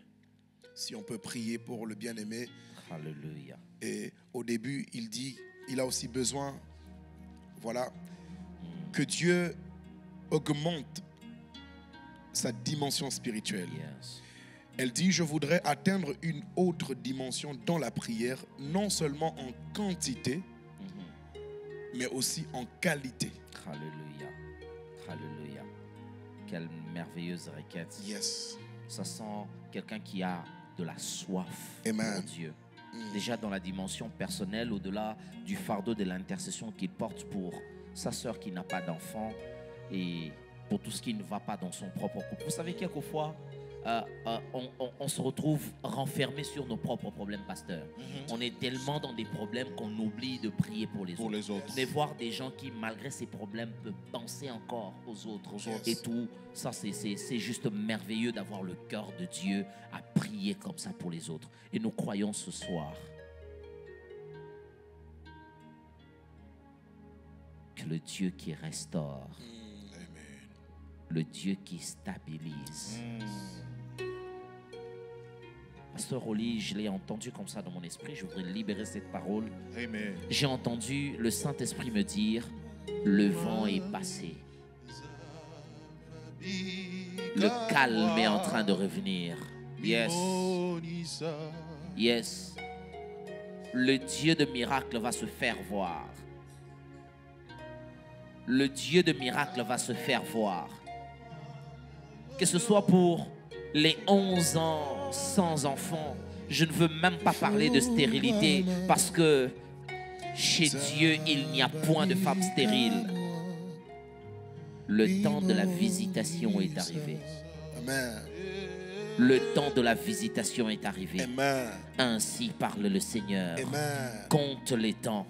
Si on peut prier pour le bien-aimé. Alléluia. Et au début, il dit, il a aussi besoin, voilà, que Dieu augmente sa dimension spirituelle. Yes. Elle dit, je voudrais atteindre une autre dimension dans la prière, non seulement en quantité, mais aussi en qualité. Alléluia. Alléluia. Quelle merveilleuse requête. Yes. Ça sent quelqu'un qui a de la soif Amen. pour Dieu. Déjà dans la dimension personnelle, au-delà du fardeau de l'intercession qu'il porte pour sa sœur qui n'a pas d'enfant et pour tout ce qui ne va pas dans son propre couple. Vous savez, quelquefois, on se retrouve renfermé sur nos propres problèmes, pasteur. On est tellement dans des problèmes qu'on oublie de prier pour les autres. Mais voir des gens qui, malgré ces problèmes, peuvent penser encore aux autres. Yes. Et tout ça, c'est juste merveilleux d'avoir le cœur de Dieu à prier comme ça pour les autres. Et nous croyons ce soir que le Dieu qui restaure, le Dieu qui stabilise. Pasteur Oli, je l'ai entendu comme ça dans mon esprit. Je voudrais libérer cette parole. Amen. J'ai entendu le Saint-Esprit me dire, le vent est passé. Le calme est en train de revenir. Yes. Yes. Le Dieu de miracle va se faire voir. Le Dieu de miracle va se faire voir. Que ce soit pour les 11 ans sans enfant, je ne veux même pas parler de stérilité parce que chez Dieu, il n'y a point de femme stérile. Le temps de la visitation est arrivé. Amen. Le temps de la visitation est arrivé. Amen. Ainsi parle le Seigneur. Amen. Compte les temps,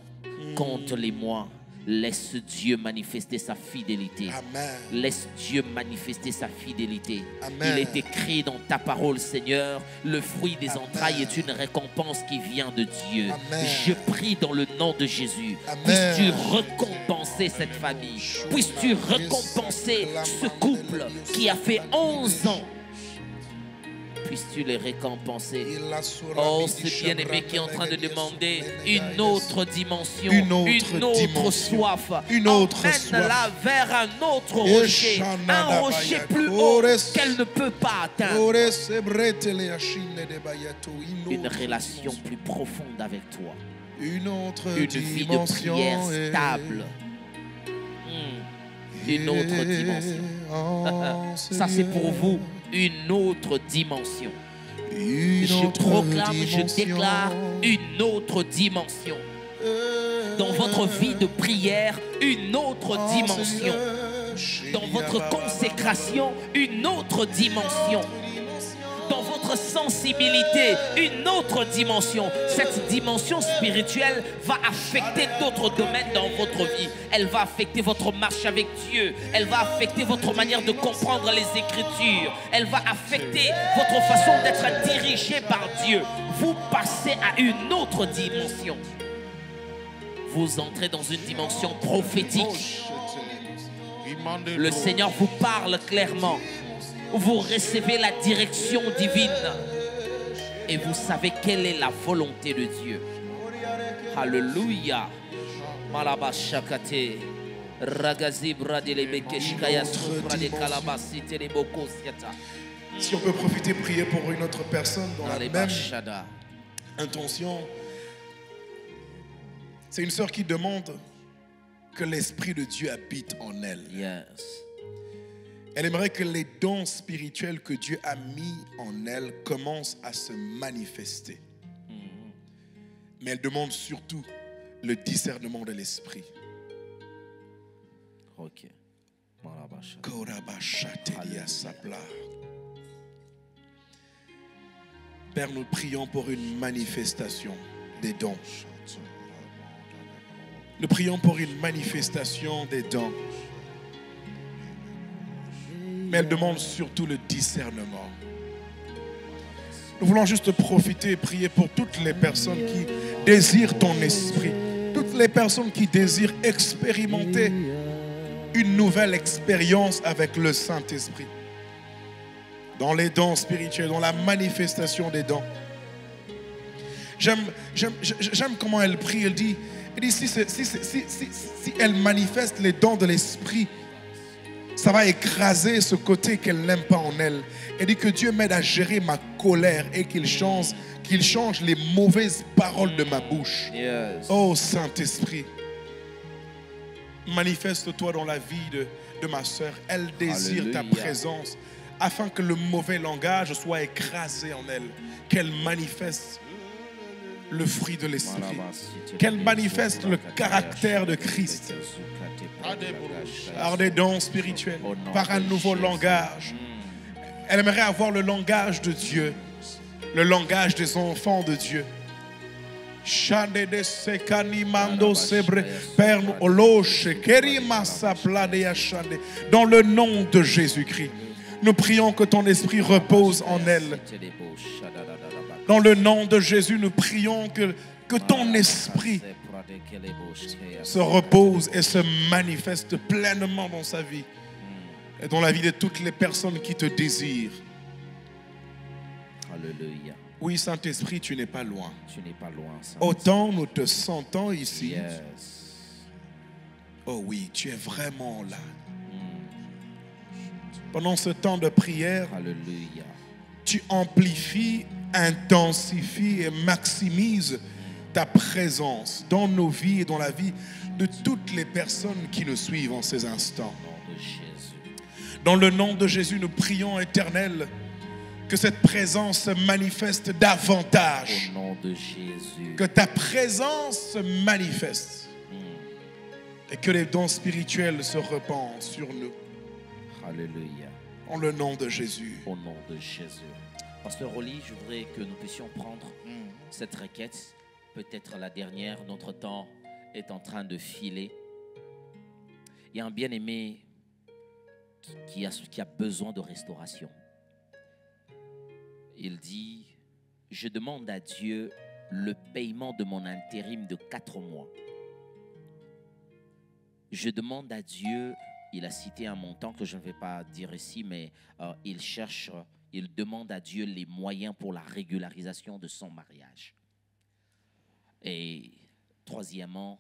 compte les mois. Laisse Dieu manifester sa fidélité. Amen. Laisse Dieu manifester sa fidélité. Amen. Il est écrit dans ta parole, Seigneur, le fruit des entrailles est une récompense qui vient de Dieu. Amen. Je prie dans le nom de Jésus. Amen. Puisses-tu récompenser cette famille. Puisses-tu récompenser ce couple qui a fait 11 ans. puisses-tu les récompenser. Oh, ce bien-aimé qui est en train de demander une autre dimension, une autre soif. Emmène-la vers un autre rocher, un rocher plus haut qu'elle ne peut pas atteindre. Une relation plus profonde avec toi. Une autre Une vie de prière stable. Une autre dimension. Ça, c'est pour vous une autre dimension. Je proclame, je déclare une autre dimension. Dans votre vie de prière, une autre dimension. Dans votre consécration, une autre dimension. Dans votre sensibilité, une autre dimension. Cette dimension spirituelle va affecter d'autres domaines dans votre vie. Elle va affecter votre marche avec Dieu. Elle va affecter votre manière de comprendre les Écritures. Elle va affecter votre façon d'être dirigé par Dieu. Vous passez à une autre dimension. Vous entrez dans une dimension prophétique. Le Seigneur vous parle clairement. Vous recevez la direction divine et vous savez quelle est la volonté de Dieu. Alléluia. Malabashakate. Si on peut profiter, prier pour une autre personne dans la même intention. C'est une sœur qui demande que l'Esprit de Dieu habite en elle. Yes. Elle aimerait que les dons spirituels que Dieu a mis en elle commencent à se manifester. Mais elle demande surtout le discernement de l'esprit. Ok. Père, nous prions pour une manifestation des dons. Nous prions pour une manifestation des dons. Mais elle demande surtout le discernement. Nous voulons juste profiter et prier pour toutes les personnes qui désirent ton esprit. Toutes les personnes qui désirent expérimenter une nouvelle expérience avec le Saint-Esprit. Dans les dons spirituels, dans la manifestation des dons. J'aime comment elle prie. Elle dit si elle manifeste les dons de l'esprit, ça va écraser ce côté qu'elle n'aime pas en elle. Elle dit que Dieu m'aide à gérer ma colère et qu'il change les mauvaises paroles de ma bouche. Yes. Oh Saint-Esprit, manifeste-toi dans la vie de ma sœur. Elle désire Alléluia. ta présence afin que le mauvais langage soit écrasé en elle. Qu'elle manifeste le fruit de l'esprit. Qu'elle manifeste le caractère de Christ. Par des dons spirituels, par un nouveau langage. Elle aimerait avoir le langage de Dieu, le langage des enfants de Dieu. Dans le nom de Jésus-Christ, nous prions que ton esprit repose en elle. Dans le nom de Jésus, nous prions que ton esprit se repose et se manifeste pleinement dans sa vie et dans la vie de toutes les personnes qui te désirent. Alléluia. Oui, Saint-Esprit, tu n'es pas loin. Tu n'es pas loin. Autant nous te sentons ici. Yes. Oh oui, tu es vraiment là. Pendant ce temps de prière, Alléluia. tu amplifies, intensifies et maximises ta présence dans nos vies et dans la vie de toutes les personnes qui nous suivent en ces instants. Au nom de Jésus. Dans le nom de Jésus, nous prions, Éternel, que cette présence se manifeste davantage. Au nom de Jésus. Que ta présence se manifeste. Et que les dons spirituels se répandent sur nous. Alléluia. En le nom de Jésus. Au nom de Jésus. Pasteur Oli, je voudrais que nous puissions prendre cette requête. Peut-être la dernière. Notre temps est en train de filer. Il y a un bien-aimé qui a besoin de restauration. Il dit, je demande à Dieu le paiement de mon intérim de 4 mois. Je demande à Dieu, il a cité un montant que je ne vais pas dire ici, mais il cherche il demande à Dieu les moyens pour la régularisation de son mariage. Et troisièmement,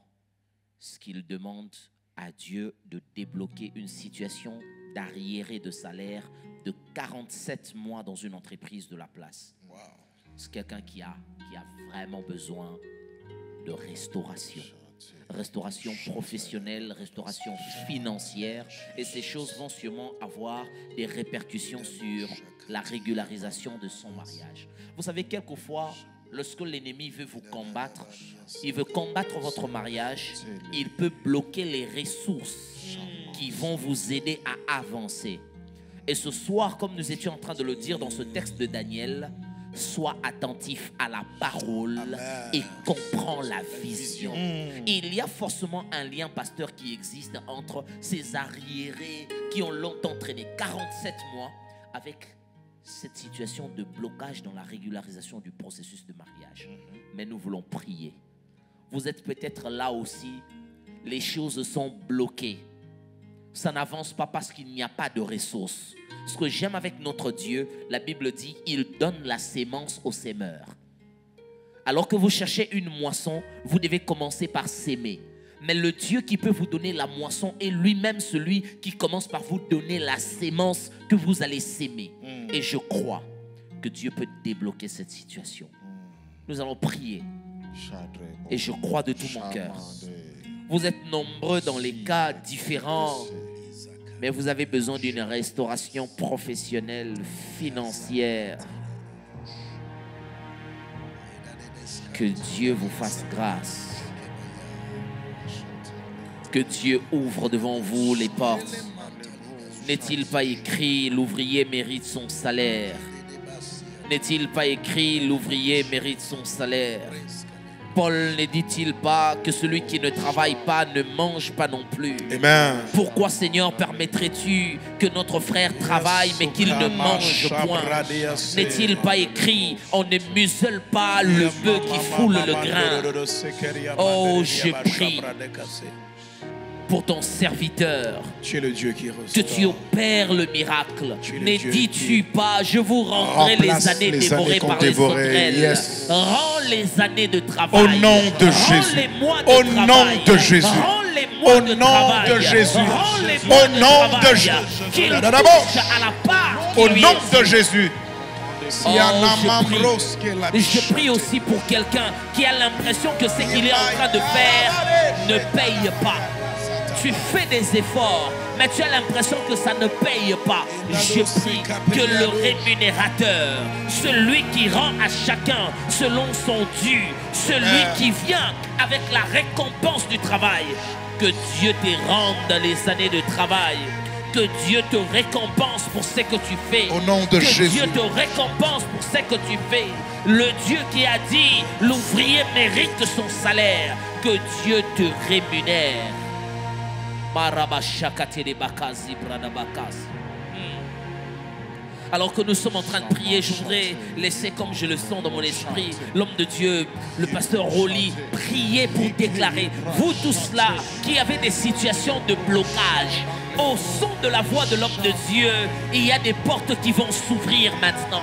ce qu'il demande à Dieu de débloquer une situation d'arriéré de salaire de 47 mois dans une entreprise de la place. Wow. C'est quelqu'un qui a vraiment besoin de restauration. Restauration professionnelle, restauration financière. Et ces choses vont sûrement avoir des répercussions sur la régularisation de son mariage. Vous savez, quelquefois, lorsque l'ennemi veut vous combattre, il veut combattre votre mariage, il peut bloquer les ressources qui vont vous aider à avancer. Et ce soir, comme nous étions en train de le dire dans ce texte de Daniel, sois attentif à la parole. Amen. Et comprends la vision. Il y a forcément un lien, pasteur, qui existe entre ces arriérés qui ont longtemps traîné 47 mois avec cette situation de blocage dans la régularisation du processus de mariage. Mais nous voulons prier. Vous êtes peut-être là aussi, les choses sont bloquées. Ça n'avance pas parce qu'il n'y a pas de ressources. Ce que j'aime avec notre Dieu, la Bible dit, il donne la sémence au semeur. Alors que vous cherchez une moisson, vous devez commencer par s'aimer. Mais le Dieu qui peut vous donner la moisson est lui-même celui qui commence par vous donner la sémence que vous allez s'aimer. Et je crois que Dieu peut débloquer cette situation. Nous allons prier. Et je crois de tout mon cœur. Vous êtes nombreux dans les cas différents, mais vous avez besoin d'une restauration professionnelle, financière. Que Dieu vous fasse grâce. Que Dieu ouvre devant vous les portes. N'est-il pas écrit, l'ouvrier mérite son salaire? N'est-il pas écrit, l'ouvrier mérite son salaire? Paul ne dit-il pas que celui qui ne travaille pas ne mange pas non plus? Amen. Pourquoi, Seigneur, permettrais-tu que notre frère travaille mais qu'il ne mange point? N'est-il pas écrit, on ne muselle pas le bœuf qui foule le grain? Oh, je prie pour ton serviteur, tu es le Dieu qui restaure. que tu opères le miracle. Ne dis-tu pas, je vous rendrai les années dévorées par les sauterelles. Yes. Rends les années de travail. Au nom de Jésus. Au nom de Jésus. Au nom de Jésus. Au nom de Jésus. Au nom de Jésus. Je prie aussi pour quelqu'un qui a l'impression que ce qu'il est en train de faire ne paye pas. Tu fais des efforts, mais tu as l'impression que ça ne paye pas. Je prie que le rémunérateur, celui qui rend à chacun selon son dû, celui qui vient avec la récompense du travail, que Dieu te rende les années de travail, que Dieu te récompense pour ce que tu fais. Au nom de Jésus. Que Dieu te récompense pour ce que tu fais. Le Dieu qui a dit, l'ouvrier mérite son salaire, que Dieu te rémunère. Alors que nous sommes en train de prier, je voudrais laisser, comme je le sens dans mon esprit, l'homme de Dieu, le pasteur Rolly, prier pour déclarer, vous tous là qui avez des situations de blocage, au son de la voix de l'homme de Dieu, il y a des portes qui vont s'ouvrir maintenant.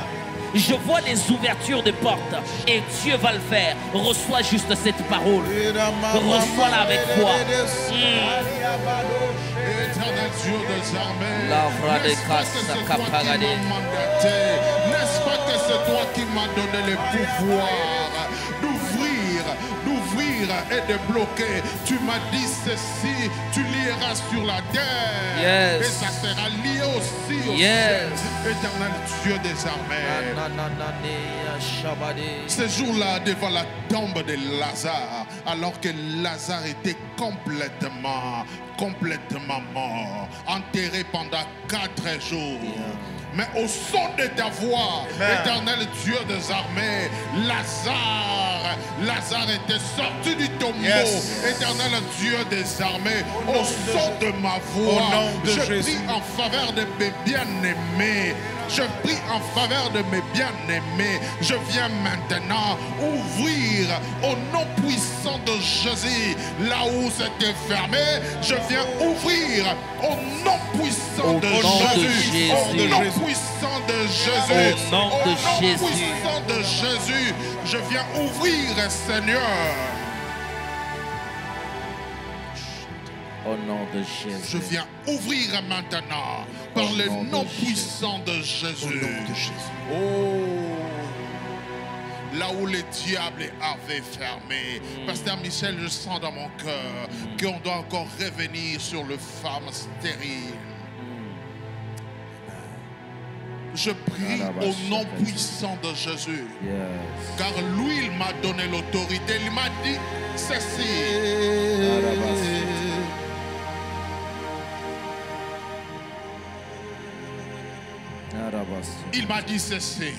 Je vois des ouvertures de portes et Dieu va le faire. Reçois juste cette parole. Reçois-la avec foi. Éternel Dieu des armées, N'est-ce pas que c'est toi qui m'as donné le pouvoir d'ouvrir et de bloquer? Tu m'as dit ceci, tu lieras sur la terre, yes, et ça sera lié aussi au yes, ciel. Éternel Dieu des armées, ce jour-là devant la tombe de Lazare, alors que Lazare était complètement mort, enterré pendant 4 jours. Mais au son de ta voix, éternel Dieu des armées, Lazare était sorti du tombeau. Yes. Éternel Dieu des armées, au son de ma voix, je prie en faveur de mes bien-aimés Je prie en faveur de mes bien-aimés. Je viens maintenant ouvrir au nom puissant de Jésus là où c'était fermé. Je viens ouvrir au nom puissant de Jésus. Au nom puissant de Jésus. Au nom de Jésus. Puissant de Jésus. Je viens ouvrir, Seigneur. Au nom de Jésus. Je viens ouvrir maintenant par le nom puissant de Jésus. Au nom de Jésus. Oh, là où le diable avait fermé. Pasteur Michel, je sens dans mon cœur qu'on doit encore revenir sur les femmes stériles. Je prie au nom puissant de Jésus. Yes. Car lui, il m'a donné l'autorité. Il m'a dit, ceci. Il m'a dit ceci.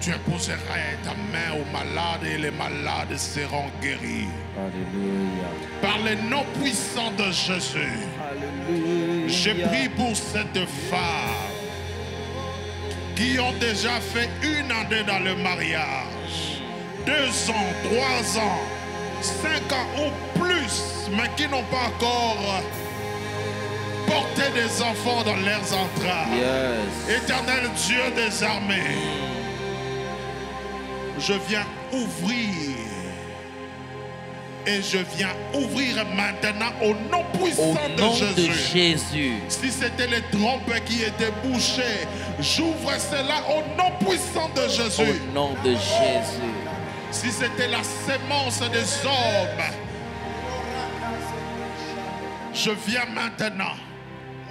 Tu imposeras ta main aux malades et les malades seront guéris. Alléluia. Par le nom puissant de Jésus. Alléluia. Je prie pour cette femme qui ont déjà fait une année dans le mariage, 2 ans, 3 ans, 5 ans ou plus, mais qui n'ont pas encore porté des enfants dans leurs entrailles. Yes. Éternel Dieu des armées, je viens ouvrir. Et je viens ouvrir maintenant au nom puissant Au nom de Jésus. Jésus. Si c'était les trompes qui étaient bouchées, j'ouvre cela au nom puissant de Jésus. Au nom de Jésus. Si c'était la sémence des hommes, je viens maintenant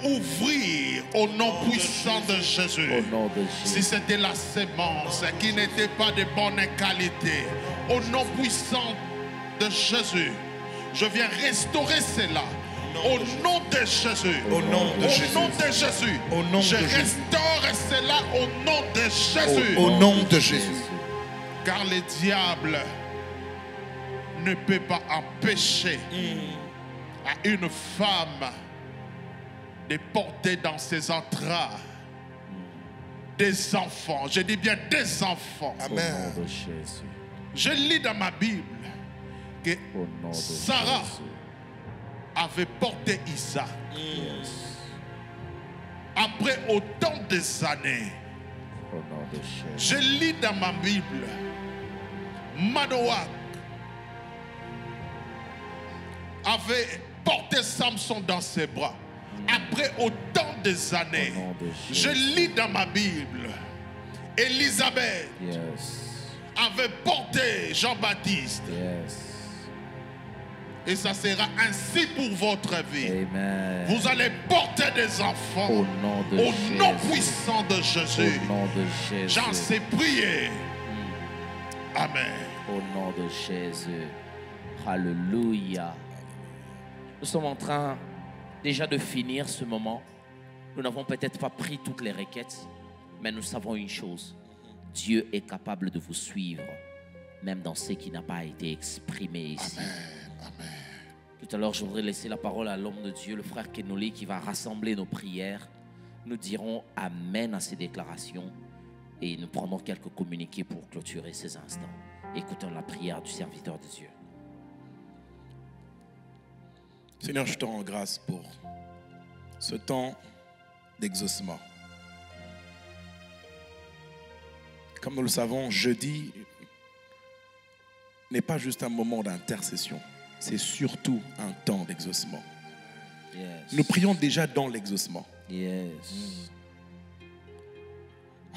ouvrir au nom puissant de Jésus. Au nom de Si Jésus. c'était la sémence qui n'était pas de bonne qualité, au nom puissant de Jésus, je viens restaurer cela. Au nom de Jésus. Au nom de Jésus. Au nom de Jésus. Au nom Je de Jésus. restaure cela au nom de Jésus. Au nom de Jésus. Car le diable ne peut pas empêcher à une femme de porter dans ses entrailles des enfants. Je dis bien des enfants. Au Amen. nom de Jésus. Je lis dans ma Bible que Au nom de Sarah Jésus. avait porté Isaac. Yes. Après autant des années, Au nom de Jésus. je lis dans ma Bible, Manoach avait porté Samson dans ses bras. Après autant des années, Au nom de je Jésus. lis dans ma Bible, Élisabeth Yes. avait porté Jean-Baptiste. Yes. Et ça sera ainsi pour votre vie. Amen. Vous allez porter des enfants Au nom de au Jésus. nom puissant de Jésus. Au nom de Jésus. J'en sais prier. Amen. Au nom de Jésus. Alléluia. Nous sommes en train déjà de finir ce moment. Nous n'avons peut-être pas pris toutes les requêtes, mais nous savons une chose. Dieu est capable de vous suivre, même dans ce qui n'a pas été exprimé ici. Tout à l'heure, je voudrais laisser la parole à l'homme de Dieu, le frère Kenoli, qui va rassembler nos prières. Nous dirons Amen à ces déclarations et nous prendrons quelques communiqués pour clôturer ces instants. Écoutons la prière du serviteur de Dieu. Seigneur, je te rends grâce pour ce temps d'exaucement. Comme nous le savons, jeudi n'est pas juste un moment d'intercession, c'est surtout un temps d'exaucement. Yes. Nous prions déjà dans l'exaucement. Yes.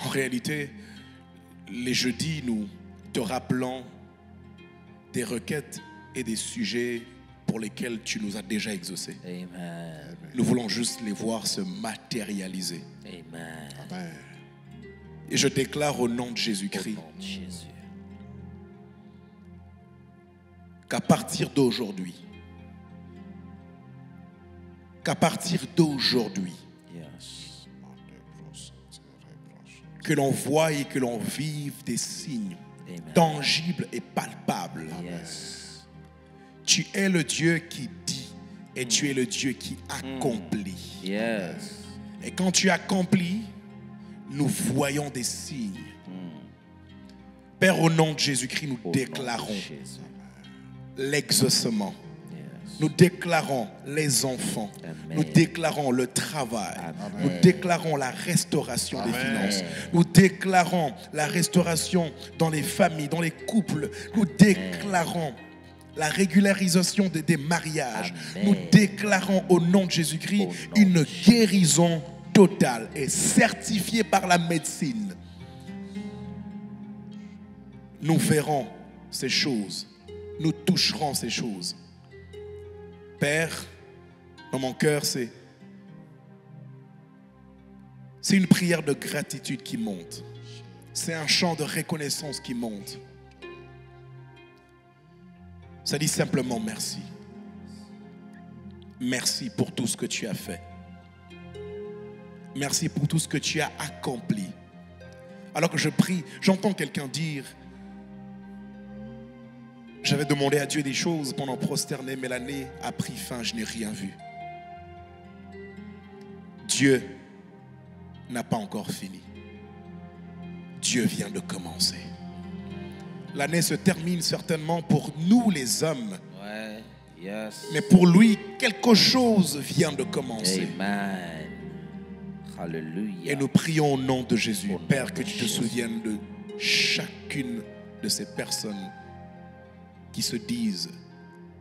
En réalité, les jeudis, nous te rappelons des requêtes et des sujets pour lesquels tu nous as déjà exaucés. Amen. Nous voulons juste les voir se matérialiser. Amen. Amen. Et je déclare au nom de Au Jésus-Christ nom de Jésus. qu'à partir d'aujourd'hui, Yes. que l'on voie et que l'on vive des signes Amen. tangibles et palpables. Yes. Tu es le Dieu qui dit et tu es le Dieu qui accomplit. Yes. Et quand tu accomplis, nous voyons des signes. Père, au nom de Jésus-Christ, nous déclarons l'exaucement. Nous déclarons les enfants. Amen. Nous déclarons le travail. Amen. Nous déclarons la restauration des finances. Nous déclarons la restauration dans les familles, dans les couples. Nous déclarons la régularisation des mariages. Amen. Nous déclarons au nom de Jésus-Christ une guérison totale et certifiée par la médecine. Nous verrons ces choses. Nous toucherons ces choses. Père, dans mon cœur, c'est une prière de gratitude qui monte. C'est un chant de reconnaissance qui monte. Ça dit simplement merci. Merci pour tout ce que tu as fait. Merci pour tout ce que tu as accompli. Alors que je prie, j'entends quelqu'un dire: j'avais demandé à Dieu des choses pendant prosterné, mais l'année a pris fin, je n'ai rien vu. Dieu n'a pas encore fini. Dieu vient de commencer. L'année se termine certainement pour nous les hommes. Ouais, yes. Mais pour lui, quelque chose vient de commencer. Amen. Alléluia. Et nous prions au nom de Jésus, Au nom Père, de que tu te Jésus. souviennes de chacune de ces personnes qui se disent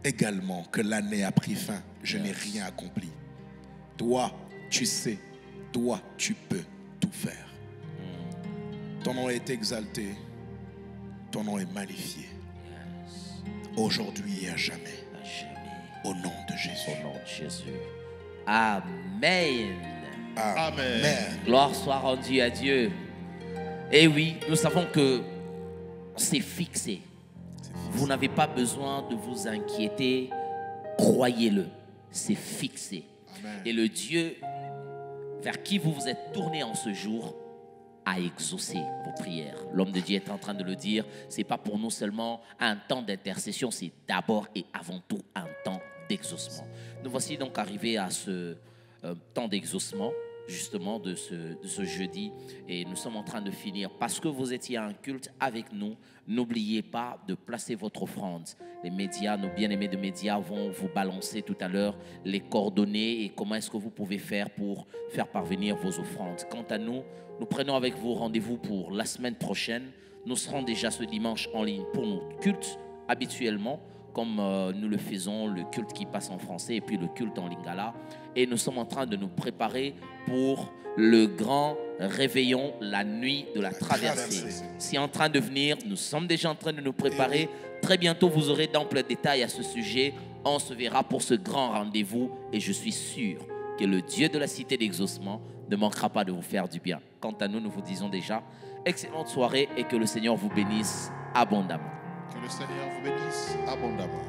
également que l'année a pris fin, je n'ai rien accompli. Toi, tu sais, toi, tu peux tout faire. Ton nom est exalté, ton nom est magnifié, aujourd'hui et à jamais, À jamais. au nom de Jésus. Au nom de Jésus. Amen. Amen. Gloire soit rendue à Dieu. Et oui, nous savons que c'est fixé. Vous n'avez pas besoin de vous inquiéter. Croyez-le. C'est fixé. Amen. Et le Dieu vers qui vous vous êtes tourné en ce jour a exaucé vos prières. L'homme de Dieu est en train de le dire. Ce n'est pas pour nous seulement un temps d'intercession, c'est d'abord et avant tout un temps d'exaucement. Nous voici donc arrivés à ce temps d'exaucement, justement de ce jeudi, et nous sommes en train de finir. Parce que vous étiez à un culte avec nous, n'oubliez pas de placer votre offrande. Les médias, nos bien-aimés de médias vont vous balancer tout à l'heure les coordonnées et comment est-ce que vous pouvez faire pour faire parvenir vos offrandes. Quant à nous, nous prenons avec vous rendez-vous pour la semaine prochaine. Nous serons déjà ce dimanche en ligne pour nos cultes habituellement, comme nous le faisons, le culte qui passe en français et puis le culte en lingala. Et nous sommes en train de nous préparer pour le grand réveillon, la nuit de la traversée. C'est en train de venir, nous sommes déjà en train de nous préparer. Très bientôt, vous aurez d'amples détails à ce sujet. On se verra pour ce grand rendez-vous et je suis sûr que le Dieu de la cité d'exaucement ne manquera pas de vous faire du bien. Quant à nous, nous vous disons déjà, excellente soirée et que le Seigneur vous bénisse abondamment. Que le Seigneur vous bénisse abondamment.